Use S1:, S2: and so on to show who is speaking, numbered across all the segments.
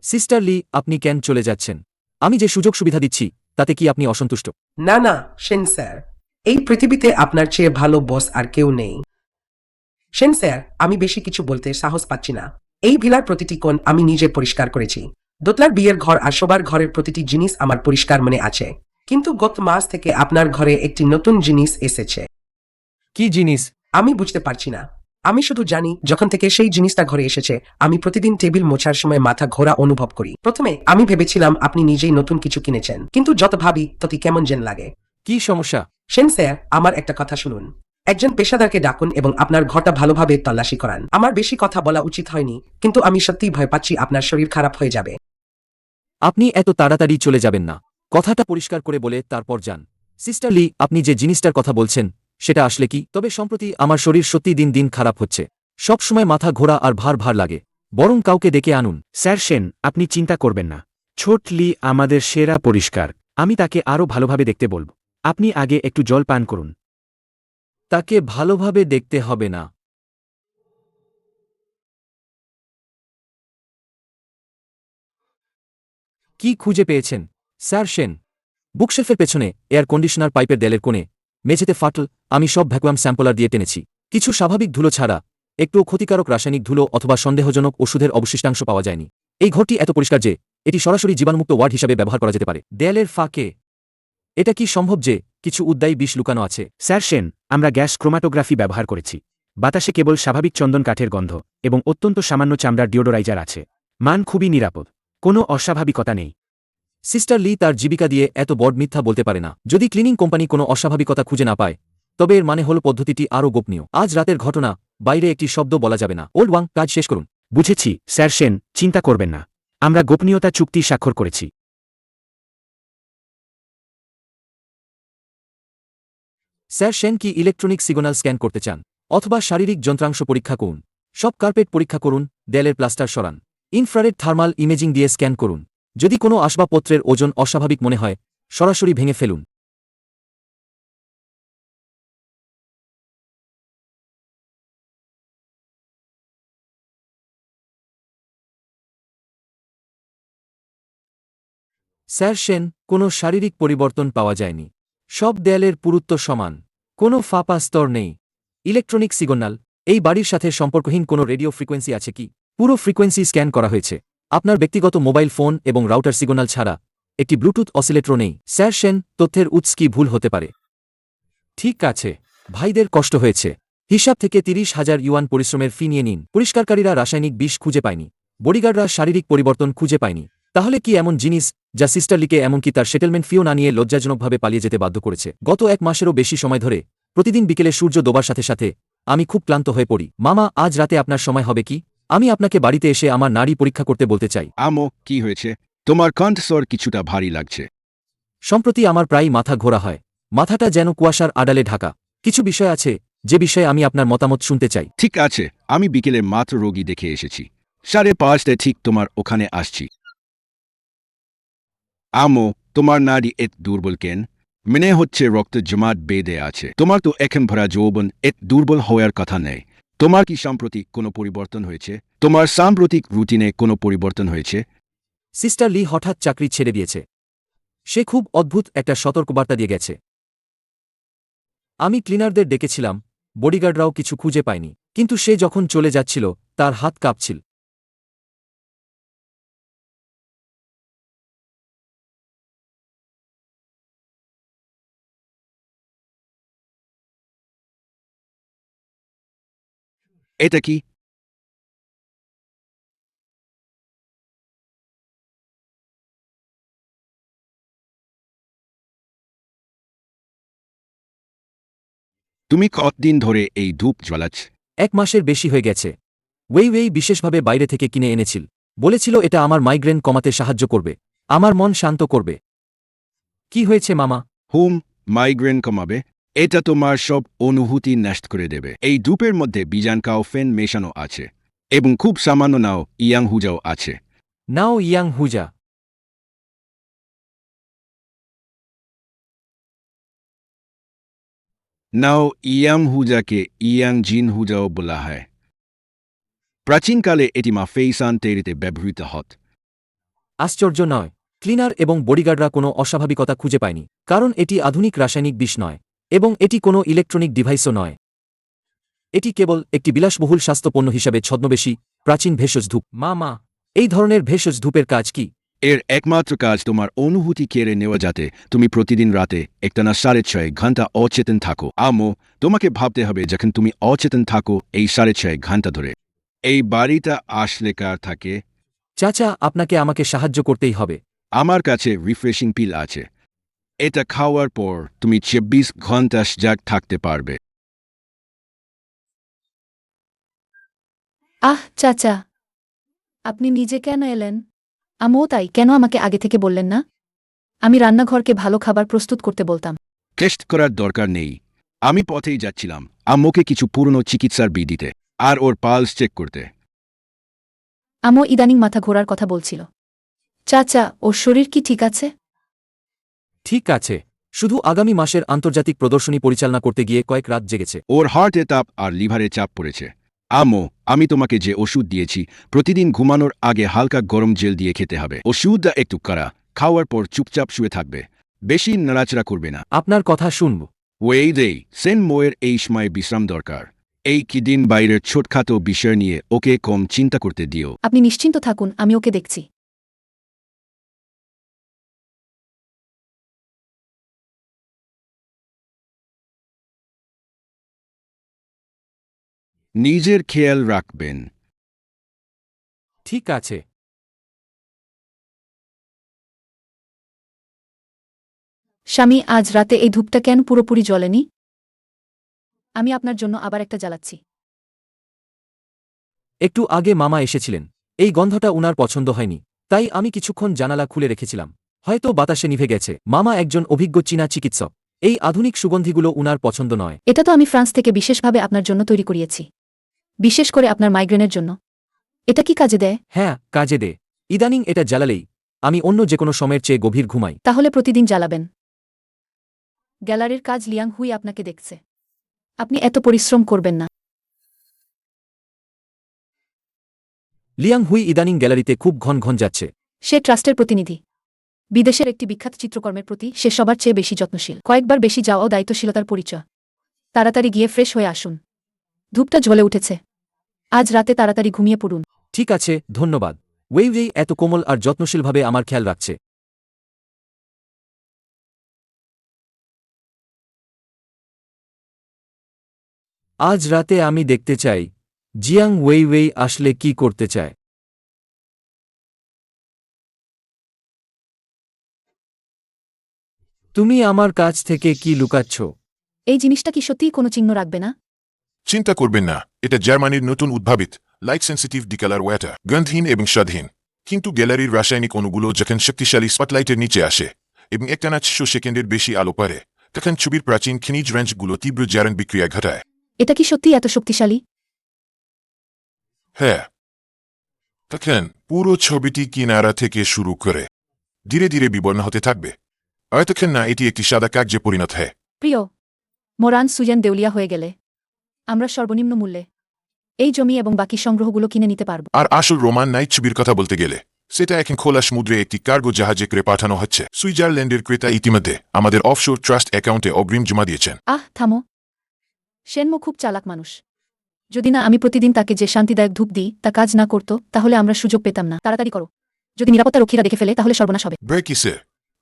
S1: Sister লি, আপনি কেন চলে যাচ্ছেন? আমি যে সুযোগ সুবিধা দিচ্ছি তাতে কি আপনি অসন্তুষ্ট?
S2: না না সেন স্যার, এই পৃথিবীতে আপনার চেয়ে ভালো বস আর কেউ নেই। সেন স্যার, আমি বেশি কিছু বলতে সাহস পাচ্ছি না। এই ভিলার প্রতিটি কোণ আমি নিজে পরিষ্কার করেছি। দোতলার বিয়ের ঘর আর শোবার ঘরের প্রতিটি জিনিস আমার পরিষ্কার মনে আছে। কিন্তু গত মাস থেকে আপনার ঘরে একটি নতুন জিনিস এসেছে।
S1: কি জিনিস?
S2: আমি বুঝতে পারছি না। আমি শুধু জানি যখন থেকে সেই জিনিসটা ঘরে এসেছে আমি প্রতিদিন টেবিল মোছার সময় মাথা ঘোরা অনুভব করি। প্রথমে আমি ভেবেছিলাম আপনি নিজেই নতুন কিছু কিনেছেন, কিন্তু যত ভাবি তত কেমন যেন লাগে।
S1: কি সমস্যা?
S2: সেন স্যার, আমার একটা কথা শুনুন। একজন পেশাদারকে ডাকুন এবং আপনার ঘরটা ভালোভাবে তল্লাশি করান। আমার বেশি কথা বলা উচিত হয়নি, কিন্তু আমি সত্যিই ভয় পাচ্ছি আপনার শরীর খারাপ হয়ে যাবে।
S1: আপনি এত তাড়াতাড়ি চলে যাবেন না। কথাটা পরিষ্কার করে বলে তারপর যান। সিস্টার লি, আপনি যে জিনিসটার কথা বলছেন সেটা আসলে কি? তবে সম্প্রতি আমার শরীর সত্যি দিন দিন খারাপ হচ্ছে। সব সময় মাথা ঘোরা আর ভার ভার লাগে। বরং কাউকে ডেকে আনুন।
S3: স্যার সেন, আপনি চিন্তা করবেন না। ছোট লি আমাদের সেরা পরিষ্কার। আমি তাকে আরও ভালোভাবে দেখতে বলব। আপনি আগে একটু জল পান করুন।
S1: তাকে ভালোভাবে দেখতে হবে না। কি খুঁজে পেয়েছেন, স্যার সেন? বুকশেলফের পেছনে, এয়ার কন্ডিশনার পাইপের দেয়ালের কোণে, মেঝেতে ফাটল। আমি সব ভ্যাকুয়াম স্যাম্পলার দিয়ে টেনেছি। কিছু স্বাভাবিক ধুলো ছাড়া একটুও ক্ষতিকারক রাসায়নিক ধুলো অথবা সন্দেহজনক ওষুধের অবশিষ্টাংশ পাওয়া যায়নি। এই ঘরটি এত পরিষ্কার যে এটি সরাসরি জীবাণুমুক্ত ওয়ার্ড হিসাবে ব্যবহার করা যেতে পারে। দেয়ালের ফাঁকে এটা কি সম্ভব যে কিছু উদ্দায়ী বিষ লুকানো আছে?
S3: স্যার সেন, আমরা গ্যাস ক্রোমাটোগ্রাফি ব্যবহার করেছি। বাতাসে কেবল স্বাভাবিক চন্দন কাঠের গন্ধ এবং অত্যন্ত সামান্য চামড়ার ডিওডোরাইজার আছে। মান খুবই নিরাপদ। কোনো অস্বাভাবিকতা নেই।
S1: সিস্টার লি তার জীবিকা দিয়ে এত বড় মিথ্যা বলতে পারে না। যদি ক্লিনিং কোম্পানি কোনো অস্বাভাবিকতা খুঁজে না পায়, তবে এর মানে হল পদ্ধতিটি আরও গোপনীয়। আজ রাতের ঘটনা, বাইরে একটি শব্দ বলা যাবে না। ওল্ড ওয়াং, কাজ শেষ করুন।
S3: বুঝেছি স্যার সেন, চিন্তা করবেন না। আমরা গোপনীয়তা চুক্তি স্বাক্ষর করেছি।
S1: স্যার সেন কি ইলেকট্রনিক সিগন্যাল স্ক্যান করতে চান? অথবা শারীরিক যন্ত্রাংশ পরীক্ষা করুন? সব কার্পেট পরীক্ষা করুন, দেয়ালের প্লাস্টার সরান। ইনফ্রারেড থার্মাল ইমেজিং দিয়ে স্ক্যান করুন। যদি কোনো আসবাবপত্রের ওজন অস্বাভাবিক মনে হয়, সরাসরি ভেঙে ফেলুন। স্যার সেন, কোনো শারীরিক পরিবর্তন পাওয়া যায়নি। সব দেয়ালের পুরুত্ব সমান। কোনো ফাঁপা স্তর নেই। ইলেকট্রনিক সিগন্যাল, এই বাড়ির সাথে সম্পর্কহীন কোনো রেডিও ফ্রিকোয়েন্সি আছে কি? পুরো ফ্রিকোয়েন্সি স্ক্যান করা হয়েছে। আপনার ব্যক্তিগত মোবাইল ফোন এবং রাউটার সিগন্যাল ছাড়া একটি ব্লুটুথ অসিলেটরও নেই। স্যার সেন, তথ্যের উৎস কি ভুল হতে পারে? ঠিক আছে, ভাইদের কষ্ট হয়েছে। হিসাব থেকে ৩০,০০০ ইউয়ান পরিশ্রমের ফি নিয়ে নিন। পরিষ্কারকারীরা রাসায়নিক বিষ খুঁজে পায়নি। বডিগার্ডরা শারীরিক পরিবর্তন খুঁজে পায়নি। তাহলে কি এমন জিনিস যা সিস্টার লিকে এমনকি তার সেটেলমেন্ট ফিও না নিয়ে লজ্জাজনকভাবে পালিয়ে যেতে বাধ্য করেছে? গত ১ মাসেরও বেশি সময় ধরে প্রতিদিন বিকেলে সূর্য ডোবার সাথে সাথে আমি খুব ক্লান্ত হয়ে পড়ি। মামা, আজ রাতে আপনার সময় হবে কি? আমি আপনাকে বাড়িতে এসে আমার নাড়ি পরীক্ষা করতে বলতে চাই।
S4: আমো, কি হয়েছে? তোমার কণ্ঠস্বর কিছুটা ভারী লাগছে।
S1: সম্প্রতি আমার প্রায়ই মাথা ঘোরা হয়। মাথাটা যেন কুয়াশার আড়ালে ঢাকা। কিছু বিষয় আছে যে বিষয়ে আমি আপনার মতামত শুনতে চাই।
S4: ঠিক আছে, আমি বিকেলে মাত্র রোগী দেখে এসেছি। 5:30টায় ঠিক তোমার ওখানে আসছি। আমো, তোমার নাড়ি এত দুর্বল কেন? মনে হচ্ছে রক্ত জমাট বেঁধে আছে। তোমার তো এখন ভরা যৌবন, এত দুর্বল হওয়ার কথা নেই। তোমার কি সাম্প্রতিক কোনো পরিবর্তন হয়েছে? তোমার সাম্প্রতিক রুটিনে কোনো পরিবর্তন হয়েছে?
S1: সিস্টার লি হঠাৎ চাকরি ছেড়ে দিয়েছে। সে খুব অদ্ভুত একটা সতর্কবার্তা দিয়ে গেছে। আমি ক্লিনারদের ডেকেছিলাম, বডিগার্ডরাও কিছু খুঁজে পায়নি। কিন্তু সে যখন চলে যাচ্ছিল, তার হাত কাঁপছিল।
S4: এটা কি? তুমি কতদিন ধরে এই ধূপ জ্বালাচ্ছ?
S1: ১ মাসের বেশি হয়ে গেছে। ওয়েই বিশেষভাবে বাইরে থেকে কিনে এনেছিল। বলেছিল এটা আমার মাইগ্রেন কমাতে সাহায্য করবে, আমার মন শান্ত করবে। কি হয়েছে মামা?
S4: হুম, মাইগ্রেন কমাবে। এটা তোমার সব অনুভূতি নষ্ট করে দেবে। এই ধূপের মধ্যে বিজানকাওফেন মেশানো আছে এবং খুব সামান্য নাও ইয়াং হুজাও আছে।
S1: নাও ইয়াং হুজা?
S4: নাও ইয়াং হুজাকে ইয়াং জিন হুজাও বলা হয়। প্রাচীনকালে এটি মা ফেইসান তৈরিতে ব্যবহৃত হত।
S1: আশ্চর্য নয়, ক্লিনার এবং বডিগার্ডরা কোনো অস্বাভাবিকতা খুঁজে পায়নি, কারণ এটি আধুনিক রাসায়নিক বিষ নয় এবং এটি কোনো ইলেকট্রনিক ডিভাইসও নয়। এটি কেবল একটি বিলাসবহুল স্বাস্থ্যপণ্য হিসাবে ছদ্মবেশী প্রাচীন ভেষজ ধূপ। মা, এই ধরনের ভেষজ ধূপের কাজ কি?
S4: এর একমাত্র কাজ তোমার অনুভূতি কেড়ে নেওয়া, যাতে তুমি প্রতিদিন রাতে একটানা 6.5 ঘন্টা অচেতন থাকো। আম্মু, তোমাকে ভাবতে হবে যখন তুমি অচেতন থাকো এই 6.5 ঘন্টা ধরে এই বাড়িটা আসলে কার থাকে।
S1: চাচা, আপনাকে আমাকে সাহায্য করতেই হবে।
S4: আমার কাছে রিফ্রেশিং পিল আছে। এটা খাওয়ার পর তুমি 24 ঘন্টা সজাগ থাকতে পারবে।
S5: আহ চাচা, আপনি নিজে কেন এলেন? আমিও তাই, কেন আমাকে আগে থেকে বললেন না? আমি রান্নাঘরকে ভালো খাবার প্রস্তুত করতে বলতাম।
S4: টেস্ট করার দরকার নেই। আমি পথেই যাচ্ছিলাম আম্মুকে কিছু পুরনো চিকিৎসার বি দিতে আর ওর পালস চেক করতে।
S5: আমিও ইদানিং মাথা ঘোরার কথা বলছিল। চাচা, ওর শরীর কি ঠিক আছে?
S1: ঠিক আছে, শুধু আগামী মাসের আন্তর্জাতিক প্রদর্শনী পরিচালনা করতে গিয়ে কয়েক রাত জেগেছে।
S4: ওর হার্টে তাপ আর লিভারে চাপ পড়েছে। আম্মু, আমি তোমাকে যে ওষুধ দিয়েছি প্রতিদিন ঘুমানোর আগে হালকা গরম জেল দিয়ে খেতে হবে। ওষুধটা একটু কড়া, খাওয়ার পর চুপচাপ শুয়ে থাকবে, বেশি নাড়াচাড়া করবে না।
S1: আপনার কথা শুনব।
S4: ওয়েই দেই সেন মোয়ের এই সময় বিশ্রাম দরকার। এই কিদিন বাইরের ছোটখাটো বিষয় নিয়ে ওকে কম চিন্তা করতে দিও।
S5: আপনি নিশ্চিন্ত থাকুন, আমি ওকে দেখছি।
S4: নিজের খেয়াল রাখবেন।
S1: ঠিক আছে।
S5: স্বামী, আজ রাতে এই ধূপটা কেন পুরোপুরি জ্বলেনি? আমি আপনার জন্য আবার একটা জ্বালাচ্ছি।
S1: একটু আগে মামা এসেছিলেন, এই গন্ধটা উনার পছন্দ হয়নি, তাই আমি কিছুক্ষণ জানালা খুলে রেখেছিলাম। হয়তো বাতাসে নিভে গেছে। মামা একজন অভিজ্ঞ চীনা চিকিৎসক, এই আধুনিক সুগন্ধিগুলো উনার পছন্দ নয়।
S5: এটা তো আমি ফ্রান্স থেকে বিশেষভাবে আপনার জন্য তৈরি করিয়েছি, বিশেষ করে আপনার মাইগ্রেনের জন্য। এটা কি কাজে দেয়?
S1: হ্যাঁ, কাজে দে। ইদানিং এটা জ্বালালেই আমি অন্য যে কোনো সময়ের চেয়ে গভীর ঘুমাই।
S5: তাহলে প্রতিদিন জ্বালাবেন। গ্যালারির কাজ লিয়াং হুই আপনাকে দেখছে। আপনি এত পরিশ্রম করবেন না।
S1: লিয়াং হুই ইদানিং গ্যালারিতে খুব ঘন ঘন যাচ্ছে।
S5: সে ট্রাস্টের প্রতিনিধি। বিদেশের একটি বিখ্যাত চিত্রকর্মের প্রতি সে সবার চেয়ে বেশি যত্নশীল। কয়েকবার বেশি যাওয়াও দায়িত্বশীলতার পরিচয়। তাড়াতাড়ি গিয়ে ফ্রেশ হয়ে আসুন। ধূপটা জ্বলে উঠেছে। আজ রাতে তাড়াতাড়ি ঘুমিয়ে পড়ুন।
S1: ঠিক আছে, ধন্যবাদ। ওয়েই এত কোমল আর যত্নশীলভাবে আমার খেয়াল রাখছে। আজ রাতে আমি দেখতে চাই জিয়াং ওয়েই আসলে কি করতে চায়। তুমি আমার কাছ থেকে কি লুকাচ্ছ?
S5: এই জিনিসটা কি সত্যিই কোনো চিহ্ন রাখবে না?
S6: চিন্তা করবেন না, এটা জার্মানির নতুন উদ্ভাবিত লাইট সেন্সিটিভ ডিকালার ওয়াটার, গন্ধহীন এবং স্বাদহীন। কিন্তু গ্যালারির রাসায়নিক অণুগুলো যখন শক্তিশালী স্পটলাইটের নিচে আসে এবং একটানা 600 সেকেন্ডের বেশি আলো পারে, তখন ছবির প্রাচীন খনিজ রেঞ্জগুলো তীব্র জারণ বিক্রিয়া ঘটায়।
S5: এটা কি সত্যিই এত শক্তিশালী?
S6: হ্যাঁ, তখন পুরো ছবিটি কিনারা থেকে শুরু করে ধীরে ধীরে বিবর্ণ হতে থাকবে। আর তখন না এটি একটি সাদা কাগজে পরিণত হয়।
S5: প্রিয় মোরান সুজেন দেউলিয়া হয়ে গেলে আমরা সর্বনিম্ন মূল্যে এই জমি এবং বাকি সংগ্রহগুলো কিনে নিতে পারব।
S6: আর আসল রোমান নাইট ছবির কথা বলতে গেলে সেটা এখন খোলা সমুদ্রে একটি কার্গো জাহাজে করে পাঠানো হচ্ছে। সুইজারল্যান্ডের ক্রেতা ইতিমধ্যে আমাদের অফশোর ট্রাস্ট অ্যাকাউন্টে অগ্রিম জমা দিয়েছেন।
S5: থামো। সেনমো খুব চালাক মানুষ। যদি না আমি প্রতিদিন তাকে যে শান্তিদায়ক ধূপ দিই তা কাজ না করত, তাহলে আমরা সুযোগ পেতাম না। তাড়াতাড়ি করো। যদি নিরাপত্তা রক্ষীরা দেখে ফেলে তাহলে সর্বনাশ হবে।
S6: ব্রেকিসে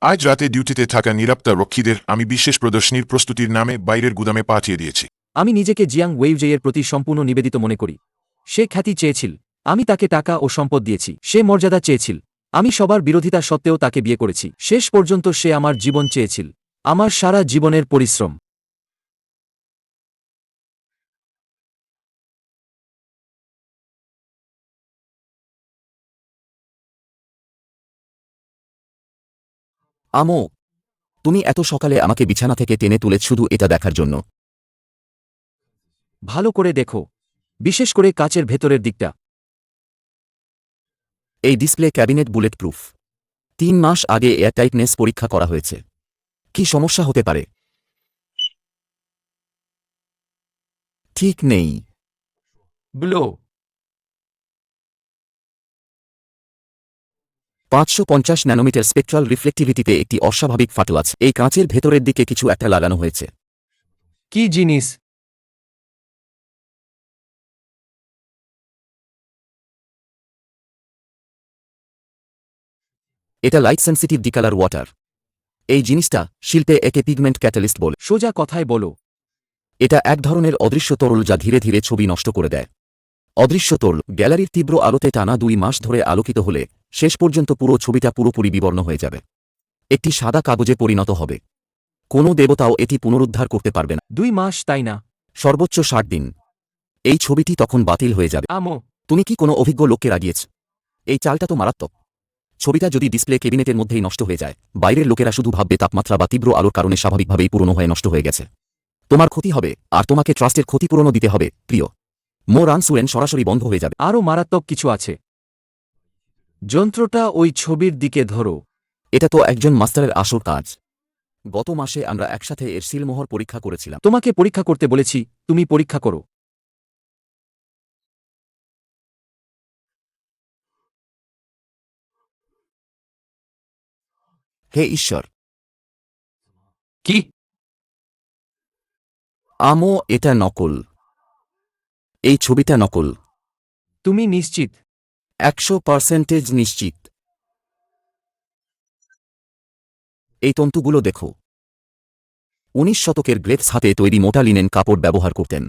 S6: আজ রাতে ডিউটিতে থাকা নিরাপত্তা রক্ষীদের আমি বিশেষ প্রদর্শনীর প্রস্তুতির নামে বাইরের গুদামে পাঠিয়ে দিয়েছি।
S1: আমি নিজেকে জিয়াং ওয়েইয়ের প্রতি সম্পূর্ণ নিবেদিত মনে করি। সে খ্যাতি চেয়েছিল, আমি তাকে টাকা ও সম্পদ দিয়েছি। সে মর্যাদা চেয়েছিল, আমি সবার বিরোধিতা সত্ত্বেও তাকে বিয়ে করেছি। শেষ পর্যন্ত সে আমার জীবন চেয়েছিল, আমার সারা জীবনের পরিশ্রম।
S7: আমো, তুমি এত সকালে আমাকে বিছানা থেকে টেনে তুলেছ শুধু এটা দেখার জন্য?
S1: ভালো করে দেখো, বিশেষ করে কাচের ভেতরের দিকটা।
S7: এই ডিসপ্লে ক্যাবিনেট বুলেট প্রুফ। 3 মাস আগে এয়ারটাইটনেস পরীক্ষা করা হয়েছে। কি সমস্যা হতে পারে? ঠিক নেই।
S1: ব্লো
S7: 550 ন্যানোমিটার স্পেকট্রাল রিফ্লেক্টিভিটিতে একটি অস্বাভাবিক ফাটল আছে। এই কাঁচের ভেতরের দিকে কিছু একটা লাগানো হয়েছে।
S1: কি জিনিস?
S7: এটা লাইট সেন্সিটিভ ডিকালার ওয়াটার। এই জিনিসটা শিল্পে একে পিগমেন্ট ক্যাটালিস্ট বলে।
S1: সোজা কথায় বলো।
S7: এটা এক ধরনের অদৃশ্য তরল যা ধীরে ধীরে ছবি নষ্ট করে দেয়। অদৃশ্য তরল গ্যালারির তীব্র আলোতে টানা 2 মাস ধরে আলোকিত হলে শেষ পর্যন্ত পুরো ছবিটা পুরোপুরি বিবর্ণ হয়ে যাবে, একটি সাদা কাগজে পরিণত হবে। কোনো দেবতাও এটি পুনরুদ্ধার করতে পারবে না।
S1: 2 মাস, তাই না?
S7: সর্বোচ্চ 60 দিন। এই ছবিটি তখন বাতিল হয়ে যাবে।
S1: আমো,
S7: তুমি কি কোনো অভিজ্ঞ লোককে রাগিয়েছ? এই চালটা তো মারাত্মক। ছবিটা যদি ডিসপ্লে কেবিনেটের মধ্যেই নষ্ট হয়ে যায়, বাইরের লোকেরা শুধু ভাববে তাপমাত্রা বা তীব্র আলোর কারণে স্বাভাবিকভাবেই পুরনো হয়ে নষ্ট হয়ে গেছে। তোমার ক্ষতি হবে, আর তোমাকে ট্রাস্টের ক্ষতিপূরণও দিতে হবে। প্রিয় মো রানসুয়েন, সরাসরি বন্ধ হয়ে যাবে।
S1: আরও মারাত্মক কিছু আছে। যন্ত্রটা ওই ছবির দিকে ধরো।
S7: এটা তো একজন মাস্টারের আসল কাজ। গত মাসে আমরা একসাথে এর সিলমোহর পরীক্ষা করেছিলাম।
S1: তোমাকে পরীক্ষা করতে বলেছি, তুমি পরীক্ষা করো।
S7: হে ঈশ্বর!
S1: কি?
S7: আমো, এটা নকল। এই ছবিটা নকল।
S1: তুমি নিশ্চিত?
S7: 100% নিশ্চিত। এই তন্তুগুলো দেখো। 19 শতকের গ্রেভস হাতে তৈরি মোটা লিনেন কাপড় ব্যবহার করতেন,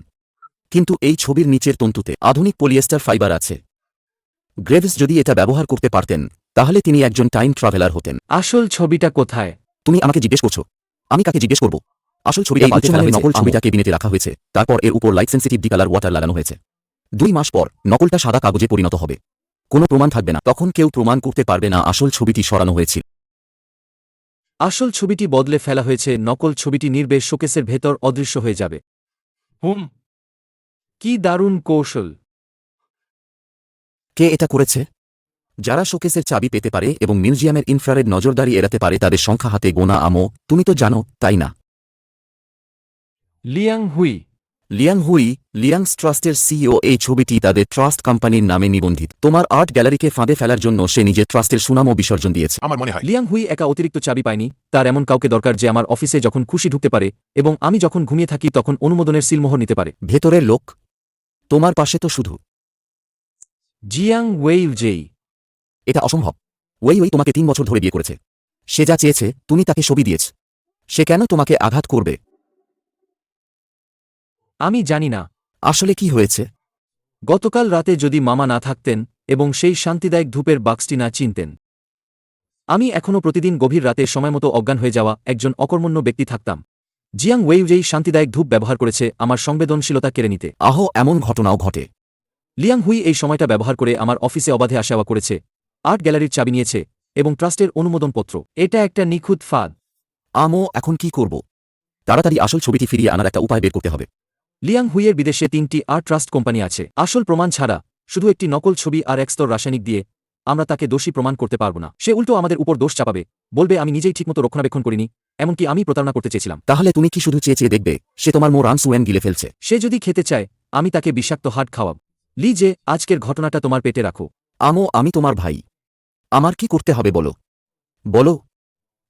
S7: কিন্তু এই ছবির নিচের তন্তুতে আধুনিক পলিয়েস্টার ফাইবার আছে। গ্রেভস যদি এটা ব্যবহার করতে পারতেন, তাহলে তিনি একজন টাইম ট্রাভেলার হতেন।
S1: আসল ছবিটা কোথায়?
S7: তুমি আমাকে জিজ্ঞেস করছো, আমি কাকে জিজ্ঞেস করব? আসল ছবিটা পাল্টে ফেলা হয়েছে। নকল ছবিটা কেবিনেটে রাখা হয়েছে, তারপর এর উপর লাইট সেন্সিটিভ ডিকালার ওয়াটার লাগানো হয়েছে। 2 মাস পর নকলটা সাদা কাগজে পরিণত হবে। কোনো প্রমাণ থাকবে না। তখন কেউ প্রমাণ করতে পারবে না আসল ছবিটি সরানো হয়েছিল।
S1: আসল ছবিটি বদলে ফেলা হয়েছে, নকল ছবিটি নির্বেশ শোকেসের ভেতর অদৃশ্য হয়ে যাবে। কি দারুণ কৌশল!
S7: কে এটা করেছে? যারা শোকেসের চাবি পেতে পারে এবং মিউজিয়ামের ইনফ্রারেড নজরদারি এড়াতে পারে তাদের সংখ্যা হাতে গোনা। আমো, তুমি তো জানো, তাই না?
S1: লিয়াং হুই।
S7: লিয়াং হুই, লিয়াংস ট্রাস্টের সিইও। এই ছবিটি তাদের ট্রাস্ট কোম্পানির নামে নিবন্ধিত। তোমার আর্ট গ্যালারিকে ফাঁদে ফেলার জন্য সে নিজের ট্রাস্টের সুনামও বিসর্জন দিয়েছে।
S6: আমার মনে হয়
S1: লিয়াং হুই একা অতিরিক্ত চাবি পায়নি, তার এমন কাউকে দরকার যে আমার অফিসে যখন খুশি ঢুকতে পারে এবং আমি যখন ঘুমিয়ে থাকি তখন অনুমোদনের সিলমোহর নিতে পারে।
S7: ভেতরের লোক? তোমার পাশে তো শুধু
S1: জিয়াং ওয়েই জেই।
S7: এটা অসম্ভব। ওই তোমাকে 3 বছর ধরে বিয়ে করেছে। সে যা চেয়েছে তুমি তাকে ছবি দিয়েছ। সে কেন তোমাকে আঘাত করবে?
S1: আমি জানি না।
S7: আসলে কি হয়েছে?
S1: গতকাল রাতে যদি মামা না থাকতেন এবং সেই শান্তিদায়ক ধূপের বাক্সটি না চিনতেন, আমি এখনও প্রতিদিন গভীর রাতে সময়মতো অজ্ঞান হয়ে যাওয়া একজন অকর্মণ্য ব্যক্তি থাকতাম। জিয়াং ওয়েইজেই শান্তিদায়ক ধূপ ব্যবহার করেছে আমার সংবেদনশীলতা কেড়ে নিতে।
S7: আহো, এমন ঘটনাও ঘটে।
S1: লিয়াং হুই এই সময়টা ব্যবহার করে আমার অফিসে অবাধে আসা যাওয়া করেছে, আর্ট গ্যালারির চাবি নিয়েছে এবং ট্রাস্টের অনুমোদনপত্র। এটা একটা নিখুঁত ফাঁদ।
S7: আমো, এখন কি করব? তাড়াতাড়ি আসল ছবিটি ফিরিয়ে আনার একটা উপায় বের করতে হবে।
S1: লিয়াং হুইয়ের বিদেশে 3টি আর্ট ট্রাস্ট কোম্পানি আছে। আসল প্রমাণ ছাড়া, শুধু একটি নকল ছবি আর এক স্তর রাসায়নিক দিয়ে আমরা তাকে দোষী প্রমাণ করতে পারব না। সে উল্টো আমাদের উপর দোষ চাপাবে, বলবে আমি নিজেই ঠিকমতো রক্ষণাবেক্ষণ করিনি, এমনকি আমি প্রতারণা করতে চেয়েছিলাম।
S7: তাহলে তুমি কি শুধু চেয়ে চেয়ে দেখবে সে তোমার মো রানসুয়েন গিলে ফেলছে?
S1: সে যদি খেতে চায়, আমি তাকে বিষাক্ত হাট খাওয়াব। লি যে, আজকের ঘটনাটা তোমার পেটে রাখো।
S7: আমো, আমি তোমার ভাই। আমার কি করতে হবে বলো? বলো।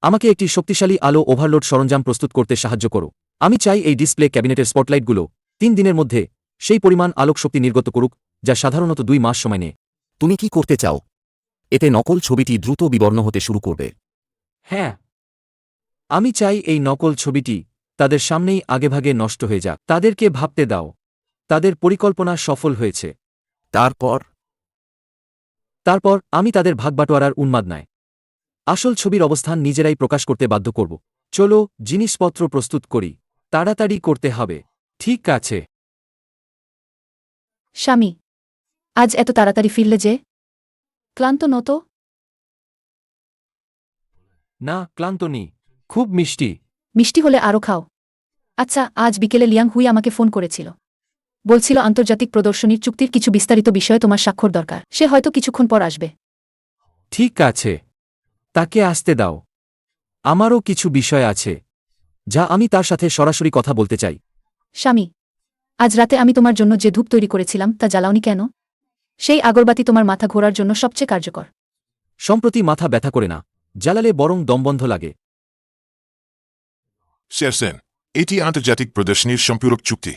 S1: আমাকে একটি শক্তিশালী আলো ওভারলোড সরঞ্জাম প্রস্তুত করতে সাহায্য করো। আমি চাই এই ডিসপ্লে ক্যাবিনেটের স্পটলাইটগুলো 3 দিনের মধ্যে সেই পরিমাণ আলোক শক্তি নির্গত করুক যা সাধারণত 2 মাস সময় নেয়।
S7: তুমি কি করতে চাও? এতে নকল ছবিটি দ্রুত বিবর্ণ হতে শুরু করবে।
S1: হ্যাঁ, আমি চাই এই নকল ছবিটি তাদের সামনেই আগেভাগে নষ্ট হয়ে যাক। তাদেরকে ভাবতে দাও, তাদের পরিকল্পনা সফল হয়েছে। তারপর আমি তাদের ভাগবাটোয়ারার উন্মাদ নয়, আসল ছবির অবস্থান নিজেরাই প্রকাশ করতে বাধ্য করব। চলো, জিনিসপত্র প্রস্তুত করি। তাড়াতাড়ি করতে হবে। ঠিক আছে।
S5: স্বামী, আজ এত তাড়াতাড়ি ফিরলে যে? ক্লান্ত নত?
S1: না, ক্লান্ত নেই। খুব মিষ্টি।
S5: মিষ্টি হলে আরও খাও। আচ্ছা, আজ বিকেলে লিয়াং হুই আমাকে ফোন করেছিল। বলছিল আন্তর্জাতিক প্রদর্শনীর চুক্তির কিছু বিস্তারিত বিষয়ে তোমার স্বাক্ষর দরকার। সে হয়তো কিছুক্ষণ পর আসবে।
S1: ঠিক আছে, তাকে আসতে দাও। আমারও কিছু বিষয় আছে যা আমি তার সাথে সরাসরি কথা বলতে চাই।
S5: স্বামী, আজ রাতে আমি তোমার জন্য যে ধূপ তৈরি করেছিলাম তা জ্বালাওনি কেন? সেই আগরবাতি তোমার মাথা ঘোরার জন্য সবচেয়ে কার্যকর।
S1: সম্প্রতি মাথা ব্যথা করে না, জ্বালালে বরং দমবন্ধ লাগে।
S6: শেরসেন, এটি আন্তর্জাতিক প্রদর্শনীর সম্পূরক চুক্তি।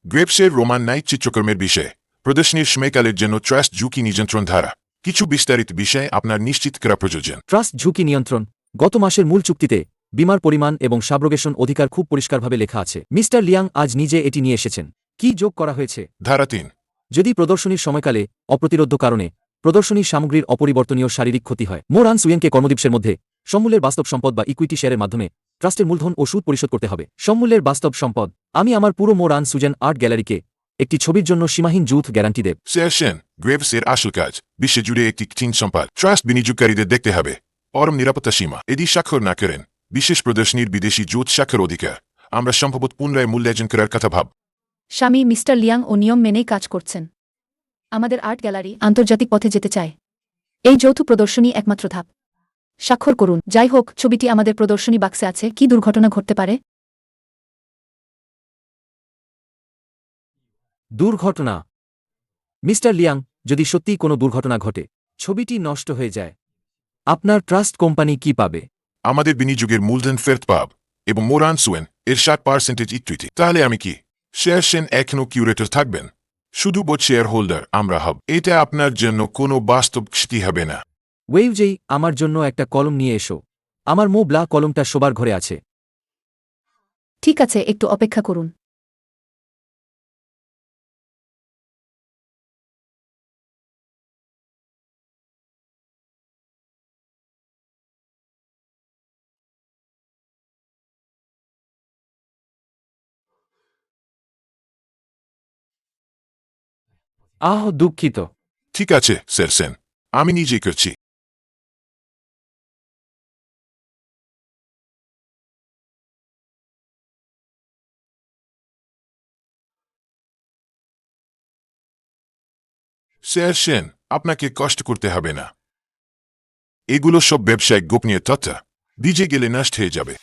S6: গ্রেপসের রোমান নাইট চিত্রকর্মের বিষয়ে প্রদর্শনীর সময়কালের জন্য ট্রাস্ট ঝুঁকি নিয়ন্ত্রণ ধারা কিছু বিস্তারিত বিষয়ে আপনার নিশ্চিত করা প্রয়োজন।
S1: ট্রাস্ট ঝুঁকি নিয়ন্ত্রণ গত মাসের মূল চুক্তিতে বীমার পরিমাণ এবং সাব্রোগেশন অধিকার খুব পরিষ্কারভাবে লেখা আছে। মিস্টার লিয়াং আজ নিজে এটি নিয়ে এসেছেন। কি যোগ করা হয়েছে?
S6: ধারা 3।
S1: যদি প্রদর্শনীর সময়কালে অপ্রতিরোধ্য কারণে প্রদর্শনী সামগ্রীর অপরিবর্তনীয় শারীরিক ক্ষতি হয়, মোরান সুয়েনকে কর্মদিবসের মধ্যে সম্মূল্যের বাস্তব সম্পদ বা ইকুইটি শেয়ারের মাধ্যমে ট্রাস্টের মূলধন ও সুদ পরিশোধ করতে হবে। সম্মূল্যের বাস্তব সম্পদ, আমি আমার পুরো মোরান সুজেন আর্ট গ্যালারিকে একটি ছবির জন্য সীমাহীন যুথ গ্যারান্টি দেব।
S6: শেরসেন, গ্রেপসের আসল কাজ বিশ্বজুড়ে একটি চীন সম্পদ। ট্রাস্ট বিনিয়োগকারীদের দেখতে হবে পরম নিরাপত্তা সীমা এটি স্বাক্ষর না করেন বিশেষ প্রদর্শনীর বিদেশি জোট স্বাক্ষর অধিকার। আমরা সম্ভবত পুনরায় মূল্যায়ন করার কথা ভাব।
S5: স্বামী মিস্টার লিয়াং ও নিয়ম মেনেই কাজ করছেন। আমাদের আর্ট গ্যালারি আন্তর্জাতিক পথে যেতে চায়। এই যৌথ প্রদর্শনী একমাত্র ধাপ। স্বাক্ষর করুন। যাই হোক, ছবিটি আমাদের প্রদর্শনী বাক্সে আছে। কি দুর্ঘটনা ঘটতে পারে?
S1: দুর্ঘটনা? মিস্টার লিয়াং, যদি সত্যিই কোনো দুর্ঘটনা ঘটে, ছবিটি নষ্ট হয়ে যায়, আপনার ট্রাস্ট কোম্পানি কি পাবে?
S6: আমাদের বিনিয়োগের মূলধন ফেরত পাব এবং মোরান সুয়েন এর 60% ইকুইটি। তাহলে আমি কি? শেরসেন এখনও কিউরেটর থাকবেন, শুধু বোর্ড শেয়ার হোল্ডার আমরা হব। এটা আপনার জন্য কোনো বাস্তব ক্ষতি হবে না।
S1: ওয়েউজেই, আমার জন্য একটা কলম নিয়ে এসো। আমার ব্লা কলমটা শোবার ঘরে আছে।
S5: ঠিক আছে, একটু অপেক্ষা করুন।
S1: দুঃখিত।
S6: ঠিক আছে শেরসেন, আমি নিজেই করছি। শেরসেন, আপনাকে কষ্ট করতে হবে না। এগুলো সব ব্যবসায়িক গোপনীয় তথ্য, ভিজে গেলে নষ্ট হয়ে যাবে।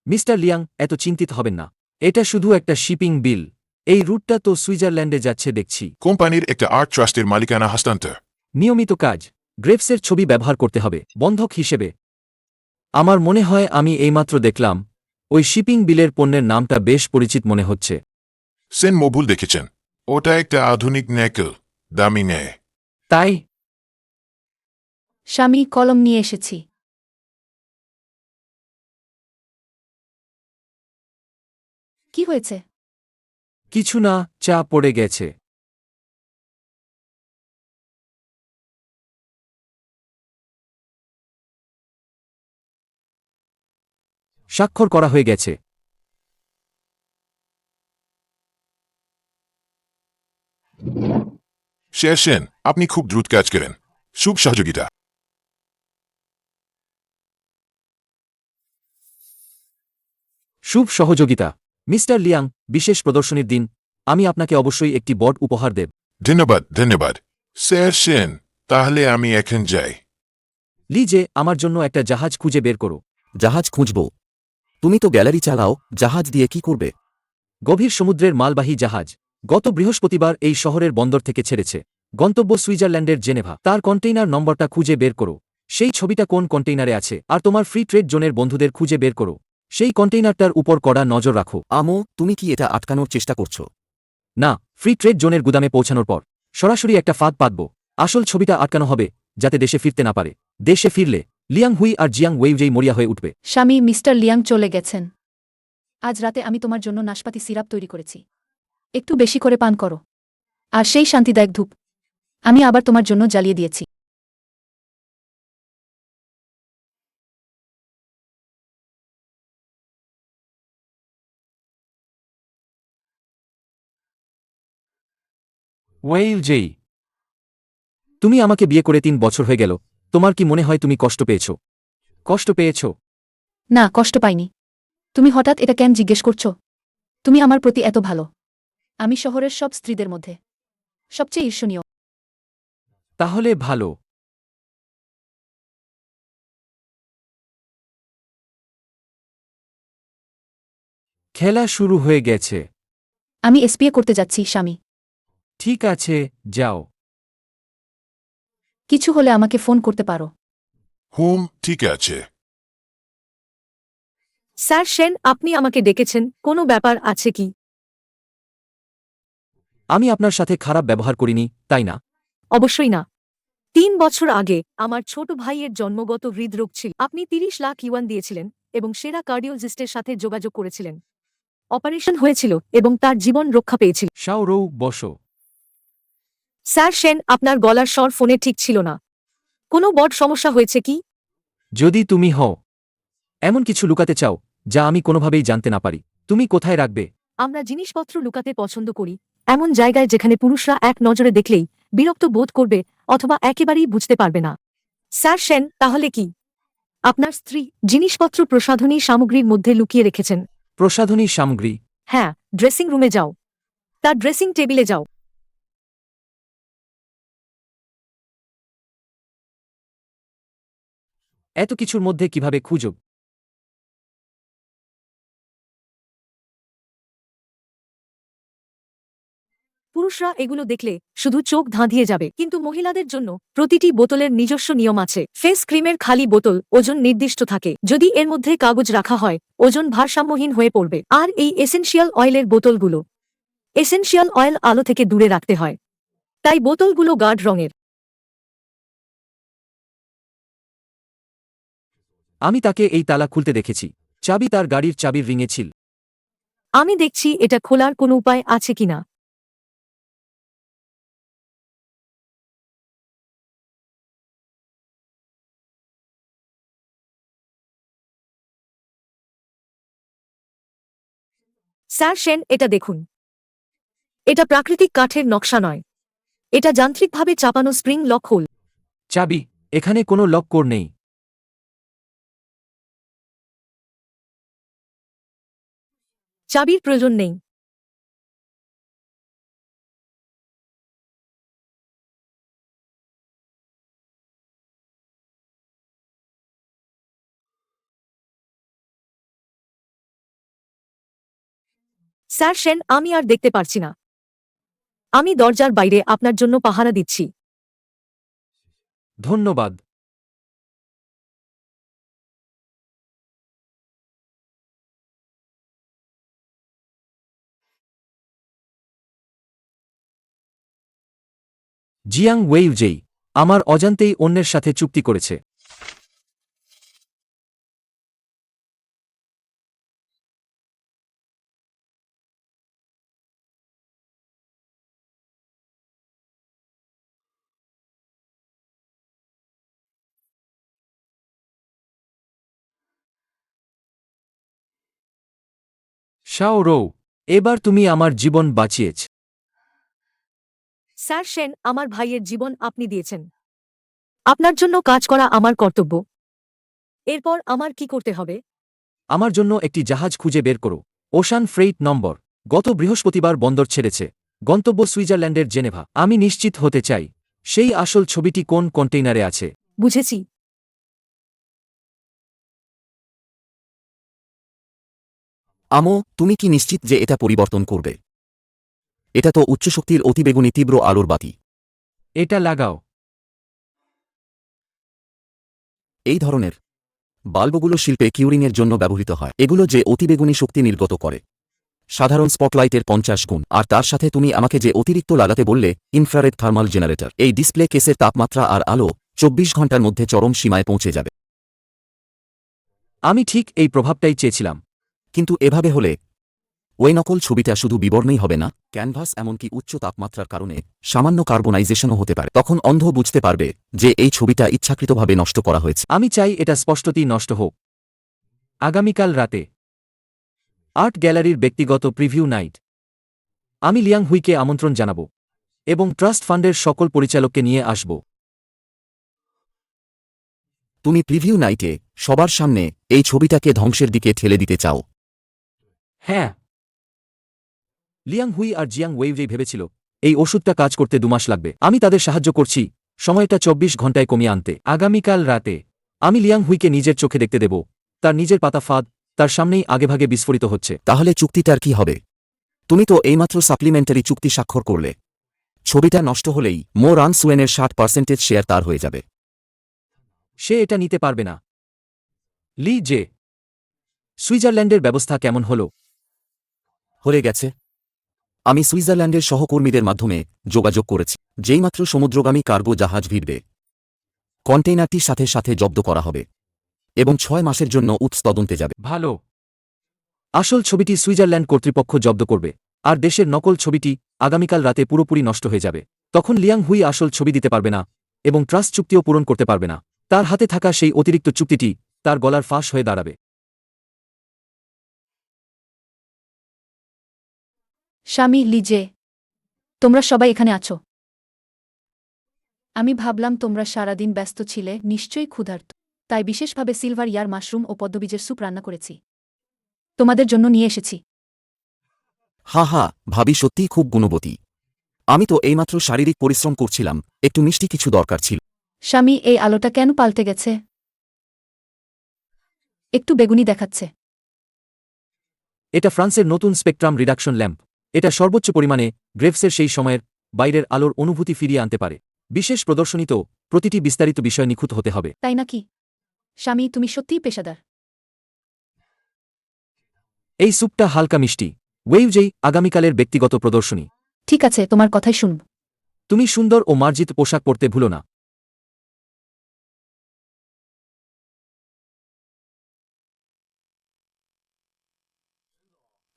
S1: মিস্টার লিয়াং, এত চিন্তিত হবেন না। এটা শুধু একটা শিপিং বিল। এই রুটটা তো সুইজারল্যান্ডে যাচ্ছে দেখছি।
S6: কোম্পানির একটা আর্ট ট্রাস্টের মালিকানা হস্তান্তর।
S1: নিয়মিত কাজ। গ্রেপসের ছবি ব্যবহার করতে হবে বন্ধক হিসেবে। আমার মনে হয় আমি এইমাত্র দেখলাম ওই শিপিং বিলের পণ্যের নামটা বেশ পরিচিত মনে হচ্ছে।
S6: সেন মোবুল দেখেছেন? ওটা একটা আধুনিক নেকল, দামি নেয়।
S1: তাই
S5: স্বামী, কলম নিয়ে এসেছি। কি হয়েছে?
S1: কিছু না, চা পড়ে গেছে। স্বাক্ষর করা হয়ে গেছে।
S6: শেরসেন, আপনি খুব দ্রুত কাজ করেন। শুভ সহযোগিতা।
S1: শুভ সহযোগিতা। মিস্টার লিয়াং, বিশেষ প্রদর্শনীর দিন আমি আপনাকে অবশ্যই একটি বড উপহার দেব।
S6: ধন্যবাদ ধন্যবাদ শেরসেন, তাহলে আমি এখন যাই।
S1: লিজে, আমার জন্য একটা জাহাজ খুঁজে বের করো।
S7: জাহাজ খুঁজব? তুমি তো গ্যালারি চালাও, জাহাজ দিয়ে কি করবে?
S1: গভীর সমুদ্রের মালবাহী জাহাজ গত বৃহস্পতিবার এই শহরের বন্দর থেকে ছেড়েছে। গন্তব্য সুইজারল্যান্ডের জেনেভা। তার কন্টেইনার নম্বরটা খুঁজে বের করো। সেই ছবিটা কোন কন্টেইনারে আছে আর তোমার ফ্রি ট্রেড জোনের বন্ধুদের খুঁজে বের করো। সেই কন্টেইনারটার উপর কড়া নজর রাখো।
S7: আমো, তুমি কি এটা আটকানোর চেষ্টা করছো?
S1: না, ফ্রি ট্রেড জোনের গুদামে পৌঁছানোর পর সরাসরি একটা ফাঁদ পাতব। আসল ছবিটা আটকানো হবে যাতে দেশে ফিরতে না পারে। দেশে ফিরলে লিয়াং হুই আর জিয়াং ওয়েইজেই মরিয়া হয়ে উঠবে।
S5: স্বামী, মিস্টার লিয়াং চলে গেছেন। আজ রাতে আমি তোমার জন্য নাশপাতি সিরাপ তৈরি করেছি। একটু বেশি করে পান করো। আর সেই শান্তিদায়ক ধূপ আমি আবার তোমার জন্য জ্বালিয়ে দিয়েছি।
S1: ওয়েইলজেই, তুমি আমাকে বিয়ে করে 3 বছর হয়ে গেল। তোমার কি মনে হয় তুমি কষ্ট পেয়েছ? কষ্ট পেয়েছ?
S5: না, কষ্ট পাইনি। তুমি হঠাৎ এটা কেন জিজ্ঞেস করছো? তুমি আমার প্রতি এত ভালো। আমি শহরের সব স্ত্রীদের মধ্যে সবচেয়ে ঈর্ষণীয়।
S1: তাহলে ভালো। খেলা শুরু হয়ে গেছে।
S5: আমি এসপিএ করতে যাচ্ছি, স্বামী।
S1: ঠিক আছে, যাও।
S5: কিছু হলে আমাকে ফোন করতে পারো।
S6: হুম, ঠিক আছে।
S8: স্যার সেন, আপনি আমাকে ডেকেছেন, কোনো ব্যাপার আছে কি?
S1: আমি আপনার সাথে খারাপ ব্যবহার করিনি, তাই না?
S8: অবশ্যই না। 3 বছর আগে আমার ছোট ভাইয়ের জন্মগত হৃদরোগ ছিল। আপনি 30 লাখ ইউয়ান দিয়েছিলেন এবং সেরা কার্ডিওলজিস্টের সাথে যোগাযোগ করেছিলেন। অপারেশন হয়েছিল এবং তার জীবন রক্ষা পেয়েছিল।
S1: শাও রৌ, বসো।
S8: স্যার সেন, আপনার গলার স্বর ফোনে ঠিক ছিল না। কোনো বড় সমস্যা হয়েছে কি?
S1: যদি তুমি হও এমন কিছু লুকাতে চাও যা আমি কোনোভাবেই জানতে না পারি, তুমি কোথায় রাখবে?
S8: আমরা জিনিসপত্র লুকাতে পছন্দ করি, এমন জায়গায় যেখানে পুরুষরা এক নজরে দেখলেই বিরক্ত বোধ করবে অথবা একেবারেই বুঝতে পারবে না। স্যার সেন, তাহলে কি আপনার স্ত্রী জিনিসপত্র প্রসাধনী সামগ্রীর মধ্যে লুকিয়ে রেখেছেন?
S1: প্রসাধনী সামগ্রী?
S8: হ্যাঁ, ড্রেসিং রুমে যাও, তার ড্রেসিং টেবিলে যাও।
S1: এত কিছুর মধ্যে কিভাবে খুঁজো?
S8: পুরুষরা এগুলো দেখলে শুধু চোখ ধাঁধিয়ে যাবে, কিন্তু মহিলাদের জন্য প্রতিটি বোতলের নিজস্ব নিয়ম আছে। ফেস ক্রিমের খালি বোতল ওজন নির্দিষ্ট থাকে। যদি এর মধ্যে কাগজ রাখা হয়, ওজন ভারসাম্যহীন হয়ে পড়বে। আর এই এসেনশিয়াল অয়েলের বোতলগুলো, এসেনশিয়াল অয়েল আলো থেকে দূরে রাখতে হয়, তাই বোতলগুলো গাঢ় রঙের।
S1: আমি তাকে এই তালা খুলতে দেখেছি। চাবি তার গাড়ির চাবির রিংয়ে ছিল।
S8: আমি দেখছি এটা খোলার কোনো উপায় আছে কিনা। স্যার সেন, এটা দেখুন। এটা প্রাকৃতিক কাঠের নকশা নয়, এটা যান্ত্রিকভাবে চাপানো স্প্রিং লক হোল।
S1: চাবি? এখানে কোনো লক কোড নেই।
S8: চাবির প্রয়োজন নেই। স্যার সেন, আমি আর দেখতে পারছি না। আমি দরজার বাইরে আপনার জন্য পাহারা দিচ্ছি।
S1: ধন্যবাদ। জিয়াং ওয়েইজেই আমার অজান্তেই অন্যের সাথে চুক্তি করেছে। শাও রৌ, এবার তুমি আমার জীবন বাঁচিয়েছ।
S8: স্যার সেন, আমার ভাইয়ের জীবন আপনি দিয়েছেন। আপনার জন্য কাজ করা আমার কর্তব্য। এরপর আমার কি করতে হবে?
S1: আমার জন্য একটি জাহাজ খুঁজে বের করো। ওশান ফ্রেইট নম্বর গত বৃহস্পতিবার বন্দর ছেড়েছে। গন্তব্য সুইজারল্যান্ডের জেনেভা। আমি নিশ্চিত হতে চাই সেই আসল ছবিটি কোন কন্টেইনারে আছে।
S8: বুঝেছি।
S7: আমো, তুমি কি নিশ্চিত যে এটা পরিবর্তন করবে? এটা তো উচ্চশক্তির অতিবেগুনি তীব্র আলোর বাতি।
S1: এটা লাগাও।
S7: এই ধরনের বাল্বগুলো শিল্পে কিউরিংয়ের জন্য ব্যবহৃত হয়। এগুলো যে অতিবেগুনি শক্তি নির্গত করে সাধারণ স্পটলাইটের 50 গুণ। আর তার সাথে তুমি আমাকে যে অতিরিক্ত লাগাতে বললে, ইনফ্রারেড থার্মাল জেনারেটর। এই ডিসপ্লে কেসের তাপমাত্রা আর আলো 24 ঘন্টার মধ্যে চরম সীমায় পৌঁছে যাবে।
S1: আমি ঠিক এই প্রভাবটাই চেয়েছিলাম।
S7: কিন্তু এভাবে হলে ওই নকল ছবিটা শুধু বিবর্ণই হবে না, ক্যানভাস এমনকি উচ্চ তাপমাত্রার কারণে সামান্য কার্বনাইজেশনও হতে পারে। তখন অন্ধ বুঝতে পারবে যে এই ছবিটা ইচ্ছাকৃতভাবে নষ্ট করা হয়েছে।
S1: আমি চাই এটা স্পষ্টতই নষ্ট হোক। আগামীকাল রাতে আর্ট গ্যালারির ব্যক্তিগত প্রিভিউ নাইট। আমি লিয়াং হুইকে আমন্ত্রণ জানাব এবং ট্রাস্ট ফান্ডের সকল পরিচালককে নিয়ে আসব।
S7: তুমি প্রিভিউ নাইটে সবার সামনে এই ছবিটাকে ধ্বংসের দিকে ঠেলে দিতে চাও।
S1: হ্যাঁ। লিয়াং হুই আর জিয়াং ওয়েইভেই ভেবেছিল এই ওষুধটা কাজ করতে 2 মাস লাগবে। আমি তাদের সাহায্য করছি সময়টা 24 ঘন্টায় কমিয়ে আনতে। আগামীকাল রাতে আমি লিয়াং হুইকে নিজের চোখে দেখতে দেব তার নিজের পাতা ফাঁদ তার সামনেই আগেভাগে বিস্ফোরিত হচ্ছে।
S7: তাহলে চুক্তিটার কি হবে? তুমি তো এইমাত্র সাপ্লিমেন্টারি চুক্তি স্বাক্ষর করলে। ছবিটা নষ্ট হলেই মো রান সুয়েনের 60% শেয়ার তার হয়ে যাবে।
S1: সে এটা নিতে পারবে না। লি জে, সুইজারল্যান্ডের ব্যবস্থা কেমন হলো?
S7: হয়ে গেছে। আমি সুইজারল্যান্ডের সহকর্মীদের মাধ্যমে যোগাযোগ করেছি। যেইমাত্র সমুদ্রগামী কার্গো জাহাজ ভিড়বে কন্টেইনারটি সাথে সাথে জব্দ করা হবে এবং 6 মাসের জন্য উৎস তদন্তে যাবে।
S1: ভালো। আসল ছবিটি সুইজারল্যান্ড কর্তৃপক্ষ জব্দ করবে, আর দেশের নকল ছবিটি আগামীকাল রাতে পুরোপুরি নষ্ট হয়ে যাবে। তখন লিয়াং হুই আসল ছবি দিতে পারবে না এবং ট্রাস্ট চুক্তিও পূরণ করতে পারবে না। তার হাতে থাকা সেই অতিরিক্ত চুক্তিটি তার গলার ফাঁস হয়ে দাঁড়াবে।
S5: স্বামী লি জে, তোমরা সবাই এখানে আছো। আমি ভাবলাম তোমরা সারাদিন ব্যস্ত ছিলে, নিশ্চয়ই ক্ষুধার্ত, তাই বিশেষভাবে সিলভার ইয়ার মাশরুম ও পদ্মবীজের স্যুপ রান্না করেছি। তোমাদের জন্য নিয়ে এসেছি।
S7: হা হা, ভাবি সত্যিই খুব গুণবতী। আমি তো এইমাত্র শারীরিক পরিশ্রম করছিলাম, একটু মিষ্টি কিছু দরকার ছিল।
S5: স্বামী, এই আলোটা কেন পাল্টে গেছে? একটু বেগুনি দেখাচ্ছে।
S1: এটা ফ্রান্সের নতুন স্পেকট্রাম রিডাকশন ল্যাম্প। এটা সর্বোচ্চ পরিমাণে গ্রেভসের সেই সময়ের বাইরের আলোর অনুভূতি ফিরিয়ে আনতে পারে। বিশেষ প্রদর্শনীতেও প্রতিটি বিস্তারিত বিষয় নিখুঁত হতে হবে।
S5: তাই নাকি? স্বামী, তুমি সত্যিই পেশাদার।
S1: এই স্যুপটা হালকা মিষ্টি। ওয়েউজেই আগামীকালের ব্যক্তিগত প্রদর্শনী।
S5: ঠিক আছে, তোমার কথাই শুনব।
S1: তুমি সুন্দর ও মার্জিত পোশাক পরতে ভুলো না।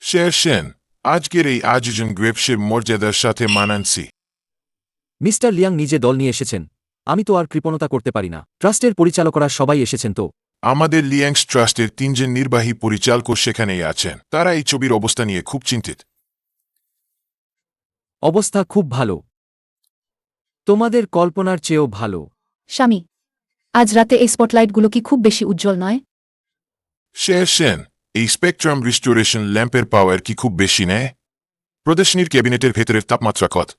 S6: শের সেন, আজকের এই আয়োজন গ্রেপসের মর্যাদার সাথে মানানসি।
S1: মিস্টার লিয়াং নিজে দল নিয়ে এসেছেন। আমি তো আর কৃপণতা করতে পারি না। ট্রাস্টের পরিচালকরা সবাই এসেছেন তো।
S6: আমাদের লিয়াংস ট্রাস্টের 3 জন নির্বাহী পরিচালকও সেখানেই আছেন। তারা এই ছবির অবস্থা নিয়ে খুব চিন্তিত।
S1: অবস্থা খুব ভালো। তোমাদের কল্পনার চেয়েও ভালো।
S5: স্বামী, আজ রাতে এই স্পটলাইটগুলো কি খুব বেশি উজ্জ্বল নয়?
S6: শের সেন, এই স্পেকট্রাম রিস্টোরেশন ল্যাম্পের পাওয়ার কি খুব বেশি নেয়? প্রদর্শনীর ক্যাবিনেটের ভেতরের তাপমাত্রা কত?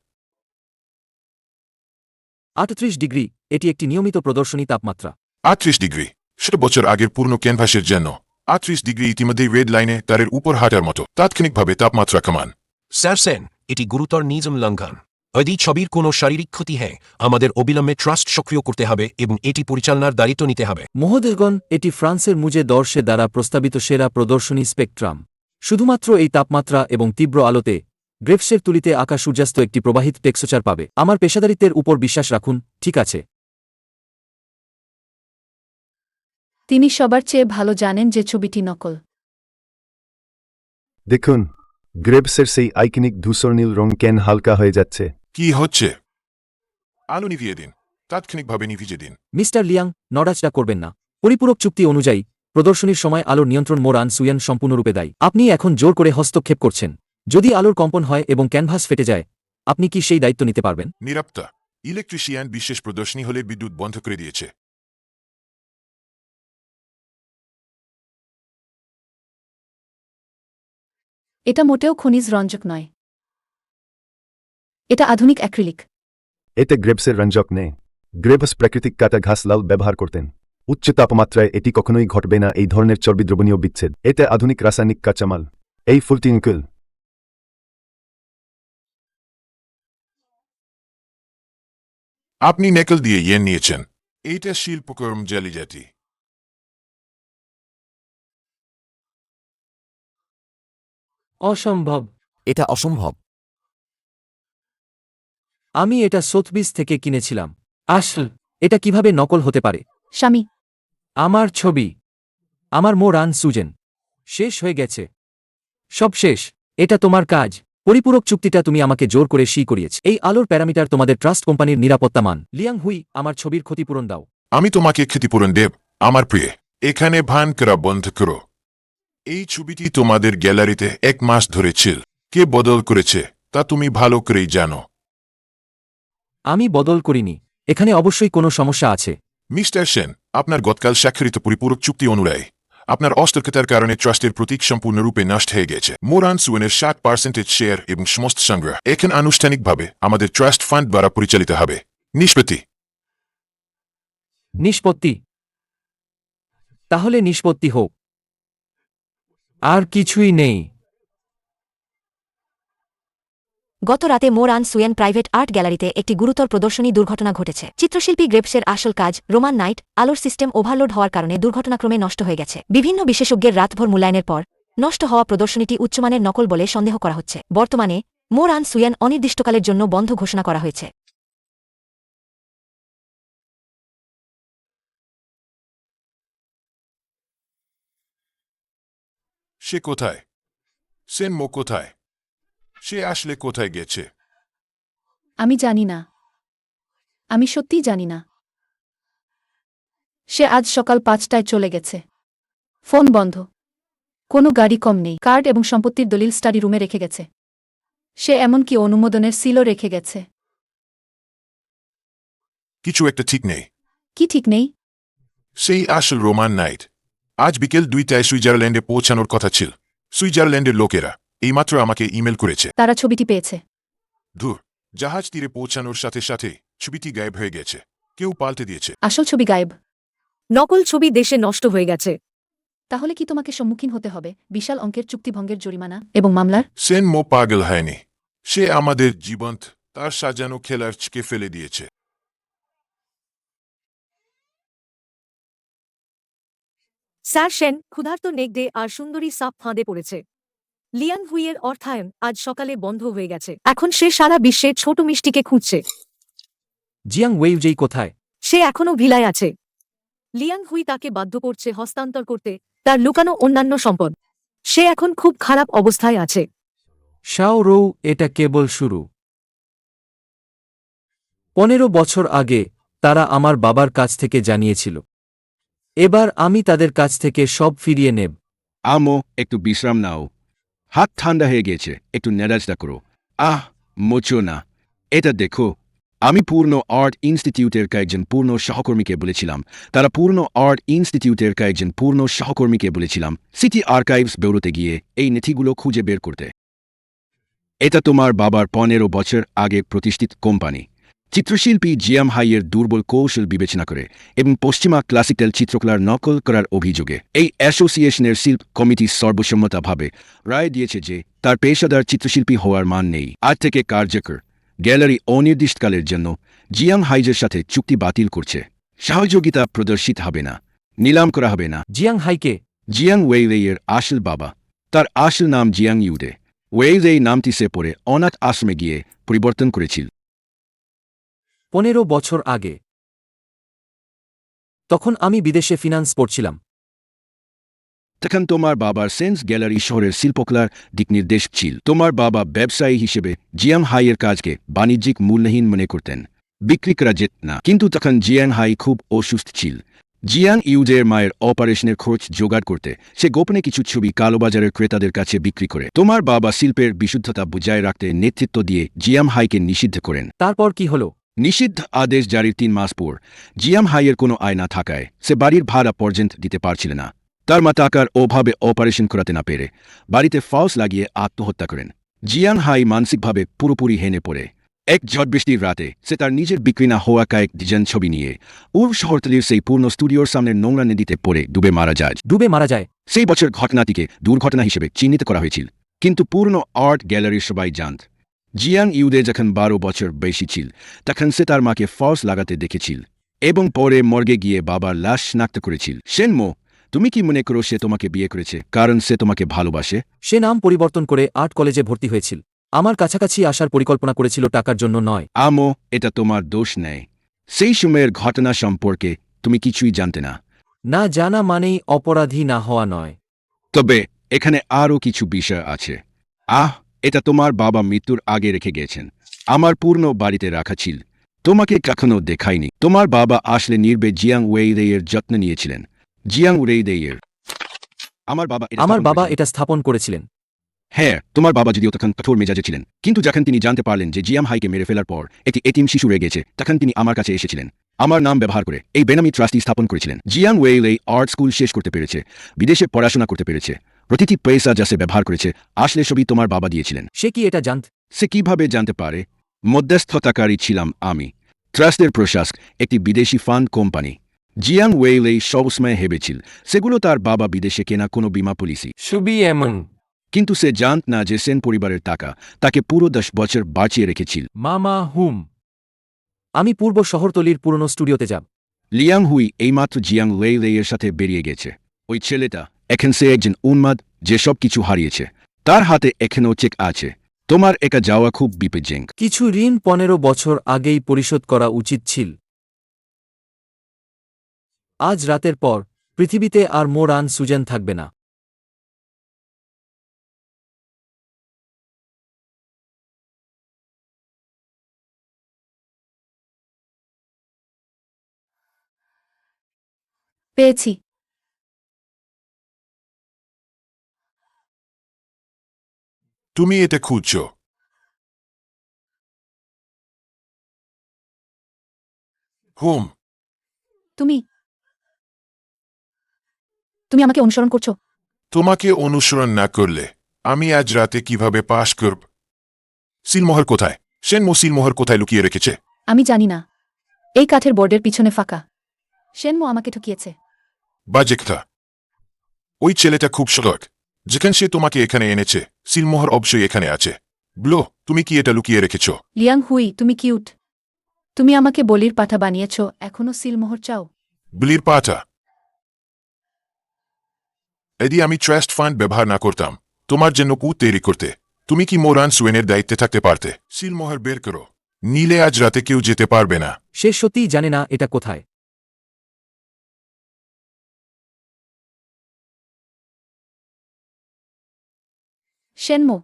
S1: 38 ডিগ্রি। এটি একটি নিয়মিত প্রদর্শনী তাপমাত্রা।
S6: 38 ডিগ্রি। সেটা বছর আগের পূর্ণ ক্যানভাসের জন্য। 38 ডিগ্রি ইতিমধ্যেই রেড লাইনে তারের উপর হাঁটার মতো। তাৎক্ষণিকভাবে তাপমাত্রা কমান।
S9: স্যার সেন, এটি গুরুতর নিয়ম লঙ্ঘন। যদি ছবির কোনো শারীরিক ক্ষতি হয়, আমাদের অবিলম্বে ট্রাস্ট সক্রিয় করতে হবে এবং এটি পরিচালনার দায়িত্ব নিতে হবে।
S1: মহোদয়গণ, এটি ফ্রান্সের মুজে দর্শে দ্বারা প্রস্তাবিত সেরা প্রদর্শনী স্পেকট্রাম। শুধুমাত্র এই তাপমাত্রা এবং তীব্র আলোতে গ্রেভসের তুলিতে আঁকা সূর্যাস্ত একটি প্রবাহিত টেক্সচার পাবে। আমার পেশাদারিত্বের উপর বিশ্বাস রাখুন, ঠিক আছে?
S5: তিনি সবার চেয়ে ভালো জানেন যে ছবিটি নকল।
S10: দেখুন, গ্রেভসের সেই আইকনিক ধূসর নীল রং কেন হালকা হয়ে যাচ্ছে।
S6: কি হচ্ছে? আলো নিভিয়ে দিন। তাৎক্ষণিকভাবে নিভিয়ে দিন।
S1: মিস্টার লিয়াং, নড়াচড়া করবেন না। পরিপূরক চুক্তি অনুযায়ী প্রদর্শনীর সময় আলোর নিয়ন্ত্রণ মো রান সুয়েন সম্পূর্ণরূপে দায়ী। আপনি এখন জোর করে হস্তক্ষেপ করছেন। যদি আলোর কম্পন হয় এবং ক্যানভাস ফেটে যায়, আপনি কি সেই দায়িত্ব নিতে পারবেন?
S6: নিরাপত্তা। ইলেকট্রিশিয়ান বিশেষ প্রদর্শনী হলে বিদ্যুৎ বন্ধ করে দিয়েছে।
S5: এটা মোটেও খনিজ রঞ্জক নয়। এটা আধুনিক অ্যাক্রিলিক।
S10: এতে গ্রেভসের রঞ্জক নেই। গ্রেভস প্রাকৃতিক কাটা ঘাস লাল ব্যবহার করতেন। উচ্চ তাপমাত্রায় এটি কখনোই ঘটবে না এই ধরনের চর্বি দ্রবণীয় বিচ্ছেদ। এতে আধুনিক রাসায়নিক কাঁচামাল। এই ফুলটি নিকেল।
S6: আপনি নেকেল দিয়ে ইয়েন নিয়েছেন। এইটা শিল্পকর্ম জালিয়াতি।
S1: অসম্ভব।
S7: এটা অসম্ভব।
S1: আমি এটা সোথবিজ থেকে কিনেছিলাম। আসল। এটা কিভাবে নকল হতে পারে?
S5: স্বামী,
S1: আমার ছবি। আমার মো রান সুজেন। শেষ হয়ে গেছে। সব শেষ। এটা তোমার কাজ। পরিপূরক চুক্তিটা তুমি আমাকে জোর করে করিয়েছ। এই আলোর প্যারামিটার তোমাদের ট্রাস্ট কোম্পানির নিরাপত্তা মান। লিয়াং হুই, আমার ছবির ক্ষতিপূরণ দাও।
S6: আমি তোমাকে ক্ষতিপূরণ দেব, আমার প্রিয়। এখানে ভান করা বন্ধ করো। এই ছবিটি তোমাদের গ্যালারিতে 1 মাস ধরে ছিল। কে বদল করেছে তা তুমি ভালো করেই জানো।
S1: আমি বদল করিনি। এখানে অবশ্যই কোনো সমস্যা আছে।
S6: মিস্টার সেন, আপনার গতকাল স্বাক্ষরিত পরিপূরক চুক্তি অনুযায়ী আপনার অস্তর্কতার কারণে ট্রাস্টের প্রতীক সম্পূর্ণরূপে নষ্ট হয়ে গেছে। মোরান সুয়েনের 60% শেয়ার এবং সমস্ত সংগ্রহ এখন আনুষ্ঠানিকভাবে আমাদের ট্রাস্ট ফান্ড দ্বারা পরিচালিত হবে। নিষ্পত্তি।
S1: নিষ্পত্তি। তাহলে নিষ্পত্তি হোক। আর কিছুই নেই।
S8: গত রাতে মোর আন সুয়েন প্রাইভেট আর্ট গ্যালারিতে একটি গুরুতর প্রদর্শনী দুর্ঘটনা ঘটেছে। চিত্রশিল্পী গ্রেপসের আসল কাজ রোমান নাইট আলোর সিস্টেম ওভারলোড হওয়ার কারণে দুর্ঘটনাক্রমে নষ্ট হয়ে গেছে। বিভিন্ন বিশেষজ্ঞের রাতভর মূল্যায়নের পর নষ্ট হওয়া প্রদর্শনীটি উচ্চমানের নকল বলে সন্দেহ করা হচ্ছে। বর্তমানে মোর আন সুয়েন অনির্দিষ্টকালের জন্য বন্ধ ঘোষণা করা হয়েছে।
S6: সে কোথায়? সেন মো কোথায়? সে আসলে কোথায় গেছে?
S5: আমি জানি না। আমি সত্যিই জানি না। সে আজ সকাল 5টায় চলে গেছে। ফোন বন্ধ। কোনো গাড়ি কম নেই। কার্ড এবং সম্পত্তির দলিল স্টাডি রুমে রেখে গেছে। সে এমনকি অনুমোদনের সিলও রেখে গেছে।
S6: কিছু একটা ঠিক নেই।
S5: কি ঠিক নেই?
S6: সেই আসল রোমান নাইট আজ বিকেল 2টায় সুইজারল্যান্ডে পৌঁছানোর কথা ছিল। সুইজারল্যান্ডের লোকেরা এইমাত্র আমাকে ইমেল করেছে।
S5: তারা ছবিটি পেয়েছে।
S6: ধুর, জাহাজ তীরে পৌঁছানোর সাথে সাথে ছবিটি গায়েব হয়ে গেছে। কেউ পাল্টে দিয়েছে।
S5: আসল ছবি গায়েব।
S8: নকল ছবি দেশে নষ্ট হয়ে গেছে।
S5: তাহলে কি তোমাকে সম্মুখীন হতে হবে বিশাল অঙ্কের চুক্তিভঙ্গের জরিমানা এবং মামলার?
S6: সেন মো পাগল হয়নি। সে আমাদের জীবন্ত তার সাজানো খেলার ছকে ফেলে দিয়েছে।
S8: স্যার সেন ক্ষুধার্ত নেকড়ে আর সুন্দরী সাপ ফাঁদে পড়েছে। লিয়াং হুইয়ের অর্থায়ন আজ সকালে বন্ধ হয়ে গেছে। এখন সে সারা বিশ্বে ছোট মিষ্টিকে খুঁজছে।
S1: জিয়াং ওয়েইজেই কোথায়?
S8: সে এখনও ভিলায় আছে। লিয়াং হুই তাকে বাধ্য করছে হস্তান্তর করতে তার লুকানো অন্যান্য সম্পদ। সে এখন খুব খারাপ অবস্থায় আছে।
S1: শাও রৌ, এটা কেবল শুরু। 15 বছর আগে তারা আমার বাবার কাছ থেকে জানিয়েছিল। এবার আমি তাদের কাছ থেকে সব ফিরিয়ে নেব।
S4: আমো, একটু বিশ্রাম নাও। হাত ঠান্ডা হয়ে গেছে, একটু নেড়াচড়া করো। মোচো না। এটা দেখো, আমি পূর্ণ আর্ট ইনস্টিটিউটের কয়েকজন পূর্ণ সহকর্মীকে বলেছিলাম। তারা পূর্ণ আর্ট ইনস্টিটিউটের কয়েকজন পূর্ণ সহকর্মীকে বলেছিলাম সিটি আর্কাইভস ব্যুরোতে গিয়ে এই নথিগুলো খুঁজে বের করতে। এটা তোমার বাবার 15 বছর আগে প্রতিষ্ঠিত কোম্পানি। চিত্রশিল্পী জিয়াম হাইয়ের দুর্বল কৌশল বিবেচনা করে এবং পশ্চিমা ক্লাসিক্যাল চিত্রকলার নকল করার অভিযোগে এই অ্যাসোসিয়েশনের শিল্প কমিটি সর্বসম্মতভাবে রায় দিয়েছে যে তার পেশাদার চিত্রশিল্পী হওয়ার মান নেই। আজ থেকে কার্যকর গ্যালারি অনির্দিষ্টকালের জন্য জিয়াং হাইজের সাথে চুক্তি বাতিল করছে। সহযোগিতা প্রদর্শিত হবে না, নিলাম করা হবে না।
S1: জিয়াং হাইকে?
S4: জিয়াং ওয়েইয়ের আসল বাবা। তার আসল নাম জিয়াং ইউডে। ওয়েই নামটি সে পরে অনাথ আশ্রমে গিয়ে পরিবর্তন করেছিল
S1: 15 বছর আগে। তখন আমি বিদেশে ফিনান্স পড়ছিলাম।
S4: তখন তোমার বাবার সেন্স গ্যালারি শহরের শিল্পকলার দিকনির্দেশ ছিল। তোমার বাবা ব্যবসায়ী হিসেবে জিয়াং হাইয়ের কাজকে বাণিজ্যিক মূল্যহীন মনে করতেন, বিক্রি করা যেত না। কিন্তু তখন জিয়াং হাই খুব অসুস্থ ছিল। জিয়াং ইউজের মায়ের অপারেশনের খরচ জোগাড় করতে সে গোপনে কিছু ছবি কালোবাজারের ক্রেতাদের কাছে বিক্রি করে। তোমার বাবা শিল্পের বিশুদ্ধতা বজায় রাখতে নেতৃত্ব দিয়ে জিয়াং হাইকে নিষিদ্ধ করেন।
S1: তারপর কি হলো?
S4: নিষিদ্ধ আদেশ জারির 3 মাস পর জিয়াং হাইয়ের কোনো আয় না থাকায় সে বাড়ির ভাড়া পর্যন্ত দিতে পারছিল না। তার মা টাকার অভাবে অপারেশন করাতে না পেরে বাড়িতে ফাউস লাগিয়ে আত্মহত্যা করেন। জিয়াং হাই মানসিকভাবে পুরোপুরি হেনে পড়ে। এক ঝড়বৃষ্টির রাতে সে তার নিজের বিক্রি না হওয়া কয়েক ডিজাইন ছবি নিয়ে শহরতলির সেই পূর্ণ স্টুডিওর সামনে নোংরা নদীতে পড়ে ডুবে মারা যায়। সেই বছর ঘটনাটিকে দুর্ঘটনা হিসেবে চিহ্নিত করা হয়েছিল, কিন্তু পূর্ণ আর্ট গ্যালারির সবাই জানত জিয়াং ইউদে যখন 12 বছর বেশি ছিল তখন সে তার মাকে ফাউস লাগাতে দেখেছিল এবং পরে মর্গে গিয়ে বাবার লাশ শনাক্ত করেছিল। সেনমো, তুমি কি মনে করো সে তোমাকে বিয়ে করেছে কারণ সে তোমাকে ভালোবাসে?
S1: সে নাম পরিবর্তন করে আর্ট কলেজে ভর্তি হয়েছিল। আমার কাছাকাছি আসার পরিকল্পনা করেছিল, টাকার জন্য নয়।
S4: আমো, এটা তোমার দোষ নেই। সেই সময়ের ঘটনা সম্পর্কে তুমি কিছুই জানতে না।
S1: না জানা মানেই অপরাধী না হওয়া নয়।
S4: তবে এখানে আরও কিছু বিষয় আছে। এটা তোমার বাবা মৃত্যুর আগে রেখে গেছেন। আমার পূর্ণ বাড়িতে রাখা ছিল, তোমাকে কখনো দেখাইনি। তোমার বাবা আসলে নির্বে জিয়াং ওয়েইয়ের যত্ন নিয়েছিলেন। জিয়াং ওয়েইয়ের
S1: আমার বাবা এটা স্থাপন করেছিলেন।
S4: হ্যাঁ, তোমার বাবা যদিও তখন কঠোর মেজাজে ছিলেন, কিন্তু যখন তিনি জানতে পারলেন যে জিয়াং হাইকে মেরে ফেলার পর একটি এতিম শিশু রয়ে গেছে তখন তিনি আমার কাছে এসেছিলেন। আমার নাম ব্যবহার করে এই বেনামি ট্রাস্টি স্থাপন করেছিলেন। জিয়াং ওয়েই আর্ট স্কুল শেষ করতে পেরেছে, বিদেশে পড়াশোনা করতে পেরেছে। প্রতিটি পয়সা যা সে ব্যবহার করেছে আসলে সবই তোমার বাবা দিয়েছিলেন।
S1: সে কি এটা জানত?
S4: সে কিভাবে জানতে পারে? মধ্যস্থতাকারী ছিলাম আমি। ট্রাস্টের প্রশাসক একটি বিদেশি ফান্ড কোম্পানি। জিয়াং ওয়েই সবসময় ভেবেছিল সেগুলো তার বাবা বিদেশে কেনা কোনো বীমা পলিসি।
S1: ছবি এমন
S4: কিন্তু সে জানত না যে সেন পরিবারের টাকা তাকে পুরো 10 বছর বাঁচিয়ে রেখেছিল।
S1: মামা হুম। আমি পূর্ব শহরতলির পুরনো স্টুডিওতে যাব।
S4: লিয়াং হুই এইমাত্র জিয়াং লেইয়ের সাথে বেরিয়ে গেছে। ওই ছেলেটা এখন সে একজন উন্মাদ যে সব কিছু হারিয়েছে। তার হাতে এখনও চেক আছে। তোমার একা যাওয়া খুব বিপজ্জনক।
S1: কিছু ঋণ 15 বছর আগেই পরিশোধ করা উচিত ছিল। আজ রাতের পর পৃথিবীতে আর মোর আন সুজেন থাকবে না।
S5: পেয়েছি।
S6: তুমি এটা খুঁজছ? হুম।
S5: তুমি তুমি আমাকে অনুসরণ করছো?
S6: তোমাকে অনুসরণ না করলে আমি আজ রাতে কিভাবে পাশ করব? সিলমোহর কোথায়? সেনমো সিলমোহর কোথায় লুকিয়ে রেখেছে?
S5: আমি জানি না। এই কাঠের বোর্ডের পিছনে ফাঁকা। সেনমো আমাকে ঠকিয়েছে।
S6: বাজে কথা। ওই ছেলেটা খুব সতর্ক। যেখানে সে তোমাকে এখানে এনেছে সিলমোহর অবশ্যই এখানে আছে। ব্লো, তুমি কি এটা লুকিয়ে রেখেছ?
S5: লিয়াং হুই, তুমি কিউট। তুমি আমাকে বলির পাঠা বানিয়েছ, এখনো সিলমোহর চাও?
S6: বিলির পাটা। যদি আমি ট্রাস্ট ফান্ড ব্যবহার না করতাম তোমার জন্য কুট তৈরি করতে, তুমি কি মোরান সুয়েনের দায়িত্বে থাকতে পারতে? সিলমোহর বের করো, নিলে আজ রাতে কেউ যেতে পারবে না।
S1: সে সত্যিই জানে না এটা কোথায়।
S5: সেনমো,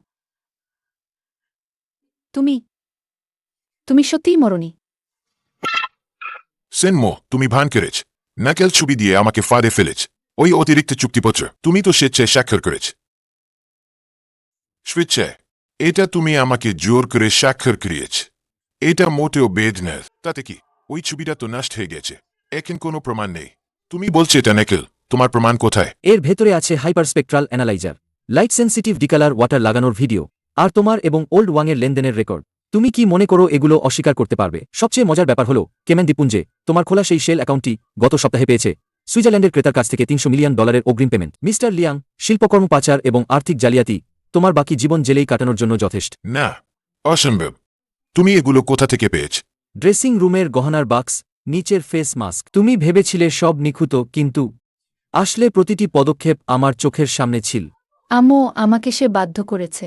S5: তুমি তুমি সত্যিই মরনি।
S6: সেনমো, তুমি ভান করেছ। নাকেল ছবি দিয়ে আমাকে ফাঁদে ফেলেছ। ওই অতিরিক্ত চুক্তিপত্র তুমি তো স্বেচ্ছায় স্বাক্ষর করেছ। স্বেচ্ছায়? এটা তুমি আমাকে জোর করে স্বাক্ষর করিয়েছ। এটা মোটেও বেদ নয়। তাতে কি? ওই ছবিটা তো নষ্ট হয়ে গেছে। এখন কোনো প্রমাণ নেই। তুমি বলছো এটা নাকেল, তোমার প্রমাণ কোথায়?
S1: এর ভেতরে আছে hyperspectral analyser, light sensitive decolour water লাগানোর ভিডিও, আর তোমার এবং ওল্ড ওয়াংয়ের লেনদেনের রেকর্ড। তুমি কি মনে করো এগুলো অস্বীকার করতে পারবে? সবচেয়ে মজার ব্যাপার হলো কেমেন দ্বীপপুঞ্জে তোমার খোলা সেই শেল অ্যাকাউন্টটি গত সপ্তাহে পেয়েছে সুইজারল্যান্ডের ক্রেতার কাছ থেকে $300 মিলিয়ন অগ্রিম পেমেন্ট। মিস্টার লিয়াং, শিল্পকর্ম পাচার এবং আর্থিক জালিয়াতি তোমার বাকি জীবন জেলেই কাটানোর জন্য যথেষ্ট।
S6: না, অসম্ভব। তুমি এগুলো কোথা থেকে পেয়েছ?
S1: ড্রেসিং রুমের গহনার বাক্স, নিচের ফেস মাস্ক। তুমি ভেবেছিলে সব নিখুঁত, কিন্তু আসলে প্রতিটি পদক্ষেপ আমার চোখের সামনে ছিল।
S5: আম্মু, আমাকে সে বাধ্য করেছে।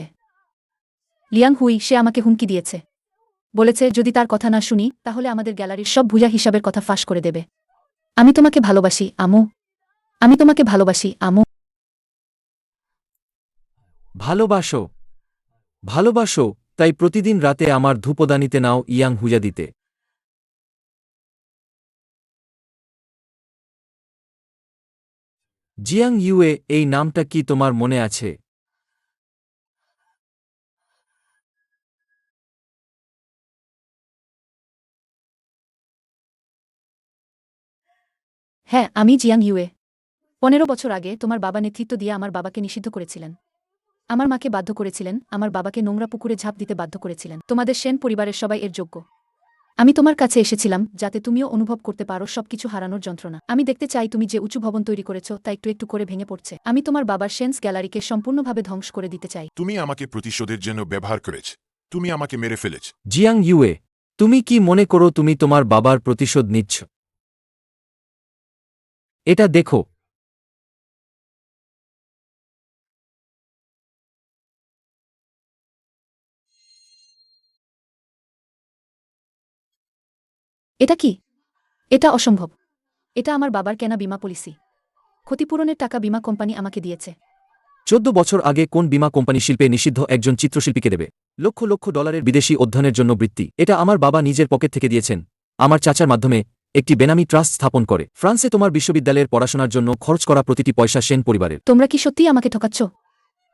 S5: লিয়াং হুই, সে আমাকে হুমকি দিয়েছে। বলেছে যদি তার কথা না শুনি তাহলে আমাদের গ্যালারির সব ভুয়া হিসাবের কথা ফাঁস করে দেবে। আমি তোমাকে ভালোবাসি আম্মু। আমি তোমাকে ভালোবাসি আম্মু।
S1: ভালোবাসো? ভালোবাসো, তাই প্রতিদিন রাতে আমার ধূপদানিতে নাও ইয়াং হুজা দিতে। জিয়াং ইউয়ে, এই নামটা কি তোমার মনে আছে?
S5: হ্যাঁ, আমি জিয়াং ইউয়ে। 15 বছর আগে তোমার বাবা নেতৃত্ব দিয়ে আমার বাবাকে নিষিদ্ধ করেছিলেন। আমার মাকে বাধ্য করেছিলেন, আমার বাবাকে নোংরা পুকুরে ঝাঁপ দিতে বাধ্য করেছিলেন। তোমাদের সেন পরিবারের সবাই এর যোগ্য। আমি তোমার কাছে এসেছিলাম যাতে তুমিও অনুভব করতে পারো সবকিছু হারানোর যন্ত্রণা। আমি দেখতে চাই তুমি যে উঁচু ভবন তৈরি করেছ তা একটু একটু করে ভেঙে পড়ছে। আমি তোমার বাবার সেন্স গ্যালারিকে সম্পূর্ণভাবে ধ্বংস করে দিতে চাই।
S6: তুমি আমাকে প্রতিশোধের জন্য ব্যবহার করেছ। তুমি আমাকে মেরে ফেলেছ।
S1: জিয়াং ইউয়ে, তুমি কি মনে করো তুমি তোমার বাবার প্রতিশোধ নিচ্ছ? এটা দেখো।
S5: এটা কি? এটা অসম্ভব। এটা আমার বাবার কেনা বীমা পলিসি। ক্ষতিপূরণের টাকা বীমা কোম্পানি আমাকে দিয়েছে।
S1: 14 বছর আগে কোন বীমা কোম্পানি শিল্পে নিষিদ্ধ একজন চিত্রশিল্পীকে দেবে লক্ষ লক্ষ ডলারের বিদেশি অধ্যয়নের জন্য বৃত্তি? এটা আমার বাবা নিজের পকেট থেকে দিয়েছেন, আমার চাচার মাধ্যমে একটি বেনামি ট্রাস্ট স্থাপন করে। ফ্রান্সে তোমার বিশ্ববিদ্যালয়ের পড়াশোনার জন্য খরচ করা প্রতিটি পয়সা সেন পরিবারের।
S5: তোমরা কি সত্যিই আমাকে ঠকাচ্ছ?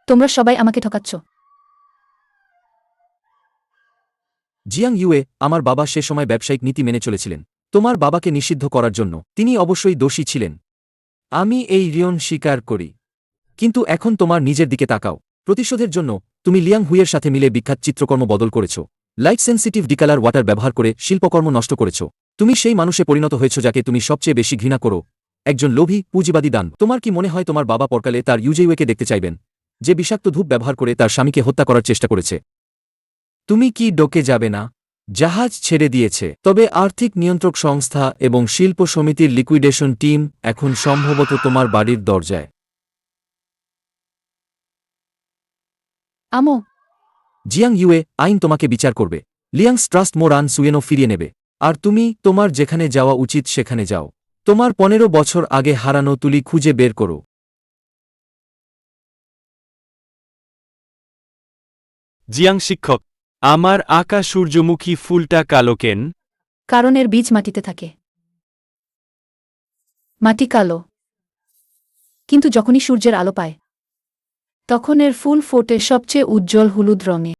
S5: তোমরা সবাই আমাকে ঠকাচ্ছ।
S1: জিয়াং ইউয়ে, আমার বাবা সে সময় ব্যবসায়িক নীতি মেনে চলেছিলেন তোমার বাবাকে নিষিদ্ধ করার জন্য। তিনি অবশ্যই দোষী ছিলেন। আমি এই ঋণ স্বীকার করি। কিন্তু এখন তোমার নিজের দিকে তাকাও। প্রতিশোধের জন্য তুমি লিয়াং হুইয়ের সাথে মিলে বিখ্যাত চিত্রকর্ম বদল করেছ, লাইট সেন্সিটিভ ডিকালার ওয়াটার ব্যবহার করে শিল্পকর্ম নষ্ট করেছ। তুমি সেই মানুষে পরিণত হয়েছ যাকে তুমি সবচেয়ে বেশি ঘৃণা করো, একজন লোভী পুঁজিবাদী দান। তোমার কি মনে হয় তোমার বাবা পরকালে তার ইউজেইউকে দেখতে চাইবেন, যে বিষাক্ত ধূপ ব্যবহার করে তার স্বামীকে হত্যা করার চেষ্টা করেছে। তুমি কি ডোকে যাবে না? জাহাজ ছেড়ে দিয়েছে, তবে আর্থিক নিয়ন্ত্রক সংস্থা এবং শিল্প সমিতির লিকুইডেশন টিম এখন সম্ভবত তোমার বাড়ির দরজায়।
S5: আমো,
S1: জিয়াং ইউয়ে, আইন তোমাকে বিচার করবে। লিয়াংস ট্রাস্ট মো রান সুয়েনও ফিরিয়ে নেবে। আর তুমি তোমার যেখানে যাওয়া উচিত সেখানে যাও। তোমার 15 বছর আগে হারানো তুলি খুঁজে বের করো।
S11: জিয়াং শিক্ষক, আমার আঁকা সূর্যমুখী ফুলটা কালো কেন?
S5: কারণ এর বীজ মাটিতে থাকে। মাটি কালো, কিন্তু যখনই সূর্যের আলো পায় তখন এর ফুল ফোটে সবচেয়ে উজ্জ্বল হলুদ রঙে।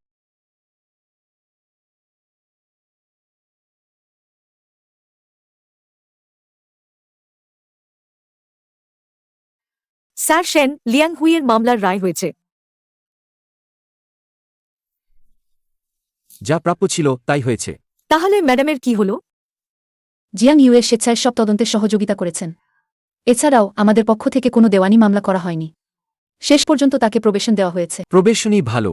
S8: স্যার সেন, লিয়াং হুইয়ের মামলার রায় হয়েছে।
S1: যা প্রাপ্য ছিল তাই হয়েছে।
S8: তাহলে ম্যাডামের কি হলো?
S5: জিয়াং ইউএ স্বেচ্ছায় সব তদন্তে সহযোগিতা করেছেন। এছাড়াও আমাদের পক্ষ থেকে কোনো দেওয়ানি মামলা করা হয়নি। শেষ পর্যন্ত তাকে প্রবেশন দেওয়া হয়েছে।
S1: প্রবেশনই ভালো।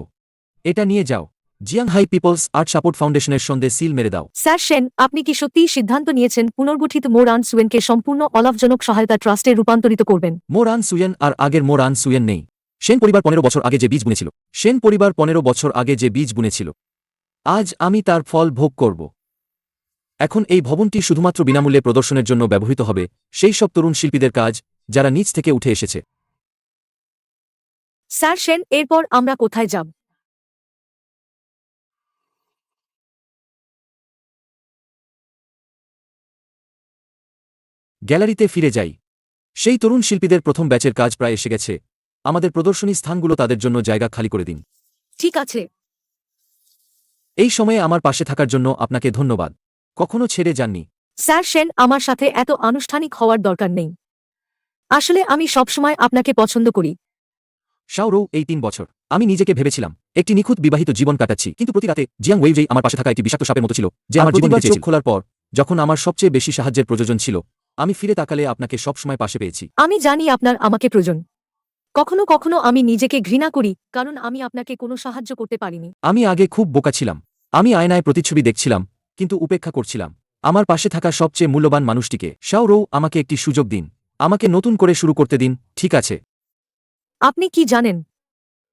S1: এটা নিয়ে যাও। Jiang Hai people's art support ফাউন্ডেশনের সঙ্গে সিল মেরে দাও।
S8: স্যার সেন, আপনি কি সত্যিই সিদ্ধান্ত নিয়েছেন পুনর্গঠিত মো রান সুয়েনকে সম্পূর্ণ অলাভজনক সহায়তা ট্রাস্টে রূপান্তরিত করবেন?
S1: মো রান সুয়েন আর আগের মো রান সুয়েন নেই। সেন পরিবার 15 বছর আগে যে বীজ বুনেছিল, সেন পরিবার 15 বছর আগে যে বীজ বুনেছিল, আজ আমি তার ফল ভোগ করব। এখন এই ভবনটি শুধুমাত্র বিনামূল্যে প্রদর্শনের জন্য ব্যবহৃত হবে, সেই সব তরুণ শিল্পীদের কাজ যারা নিচ থেকে উঠে এসেছে।
S8: স্যার সেন, এরপর আমরা কোথায় যাব?
S1: গ্যালারিতে ফিরে যাই। সেই তরুণ শিল্পীদের প্রথম ব্যাচের কাজ প্রায় এসে গেছে। আমাদের প্রদর্শনী স্থানগুলো তাদের জন্য জায়গা খালি করে দিন।
S8: ঠিক আছে।
S1: এই সময়ে আমার পাশে থাকার জন্য আপনাকে ধন্যবাদ। কখনো ছেড়ে যাননি।
S8: স্যার সেন, আমার সাথে এত আনুষ্ঠানিক হওয়ার দরকার নেই। আসলে আমি সবসময় আপনাকে পছন্দ করি।
S1: শাওরৌ, এই 3 বছর আমি নিজেকে ভেবেছিলাম একটি নিখুঁত বিবাহিত জীবন কাটাচ্ছি, কিন্তু প্রতি রাতে জিয়াং ওয়েইজেই আমার পাশে থাকা একটি বিষাক্ত সাপের মতো ছিল, যে আমার জীবন চোখ খোলার পর, যখন আমার সবচেয়ে বেশি সাহায্যের প্রয়োজন ছিল, আমি ফিরে তাকালে আপনাকে সবসময় পাশে পেয়েছি।
S8: আমি জানি আপনার আমাকে প্রয়োজন। কখনো কখনো আমি নিজেকে ঘৃণা করি, কারণ আমি আপনাকে কোনো সাহায্য করতে পারিনি।
S1: আমি আগে খুব বোকা ছিলাম। আমি আয়নায় প্রতিচ্ছবি দেখছিলাম, কিন্তু উপেক্ষা করছিলাম আমার পাশে থাকা সবচেয়ে মূল্যবান মানুষটিকে। শাওরৌ, আমাকে একটি সুযোগ দিন। আমাকে নতুন করে শুরু করতে দিন, ঠিক আছে?
S8: আপনি কি জানেন,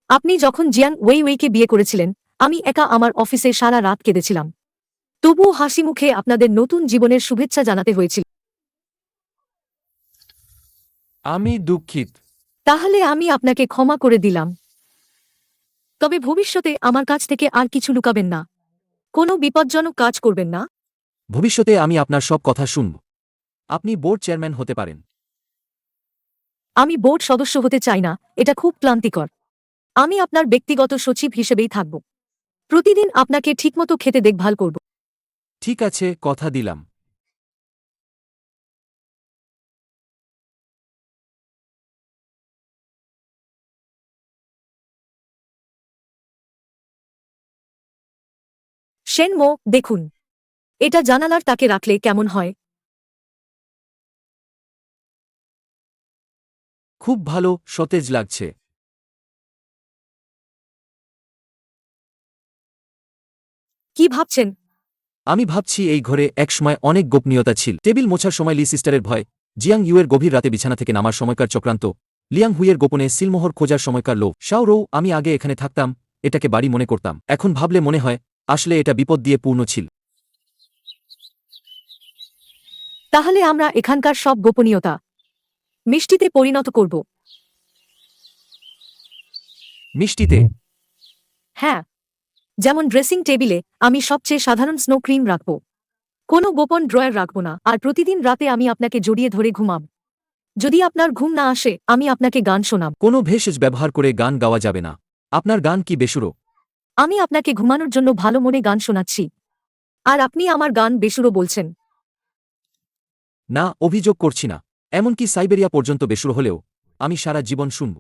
S8: আপনি যখন জিয়াং ওয়েইকে বিয়ে করেছিলেন, আমি একা আমার অফিসে সারা রাত কেঁদেছিলাম। তবুও হাসি মুখে আপনাদের নতুন জীবনের শুভেচ্ছা জানাতে হয়েছিল।
S1: আমি দুঃখিত।
S8: তাহলে আমি আপনাকে ক্ষমা করে দিলাম। তবে ভবিষ্যতে আমার কাছ থেকে আর কিছু লুকাবেন না। কোনো বিপজ্জনক কাজ করবেন না।
S1: ভবিষ্যতে আমি আপনার সব কথা শুনব। আপনি বোর্ড চেয়ারম্যান হতে পারেন।
S8: আমি বোর্ড সদস্য হতে চাই না, এটা খুব ক্লান্তিকর। আমি আপনার ব্যক্তিগত সচিব হিসেবেই থাকব। প্রতিদিন আপনাকে ঠিকমতো খেতে দেখভাল করব।
S1: ঠিক আছে, কথা দিলাম।
S8: শেনমো, দেখুন, এটা জানালার তাকে রাখলে কেমন হয়?
S1: খুব ভালো, সতেজ লাগছে।
S8: কি ভাবছেন?
S1: আমি ভাবছি এই ঘরে একসময় অনেক গোপনীয়তা ছিল। টেবিল মোছার সময় লি সিস্টারের ভয়, জিয়াং ইউয়ের গভীর রাতে বিছানা থেকে নামার সময়কার চক্রান্ত, লিয়াং হুইয়ের গোপনে সিলমোহর খোঁজার সময়কার লোভ। শাওরৌ, আমি আগে এখানে থাকতাম, এটাকে বাড়ি মনে করতাম। এখন ভাবলে মনে হয় আসলে এটা বিপদ দিয়ে পূর্ণ ছিল।
S8: তাহলে আমরা এখানকার সব গোপনীয়তা মিষ্টিতে পরিণত করব।
S1: মিষ্টিতে?
S8: হ্যাঁ, যেমন ড্রেসিং টেবিলে আমি সবচেয়ে সাধারণ স্নো ক্রিম রাখব। কোনো গোপন ড্রয়ার রাখব না, আর প্রতিদিন রাতে আমি আপনাকে জড়িয়ে ধরে ঘুমাব। যদি আপনার ঘুম না আসে, আমি আপনাকে গান শোনাব।
S1: কোনো ভেষজ ব্যবহার করে গান গাওয়া যাবে না। আপনার গান কি বেসুরো?
S8: আমি আপনাকে ঘুমানোর জন্য ভালো মনে গান শোনাচ্ছি, আর আপনি আমার গান বেসুরো বলছেন।
S1: না, অভিযোগ করছি না। এমনকি সাইবেরিয়া পর্যন্ত বেসুরো হলেও আমি সারা জীবন শুনব।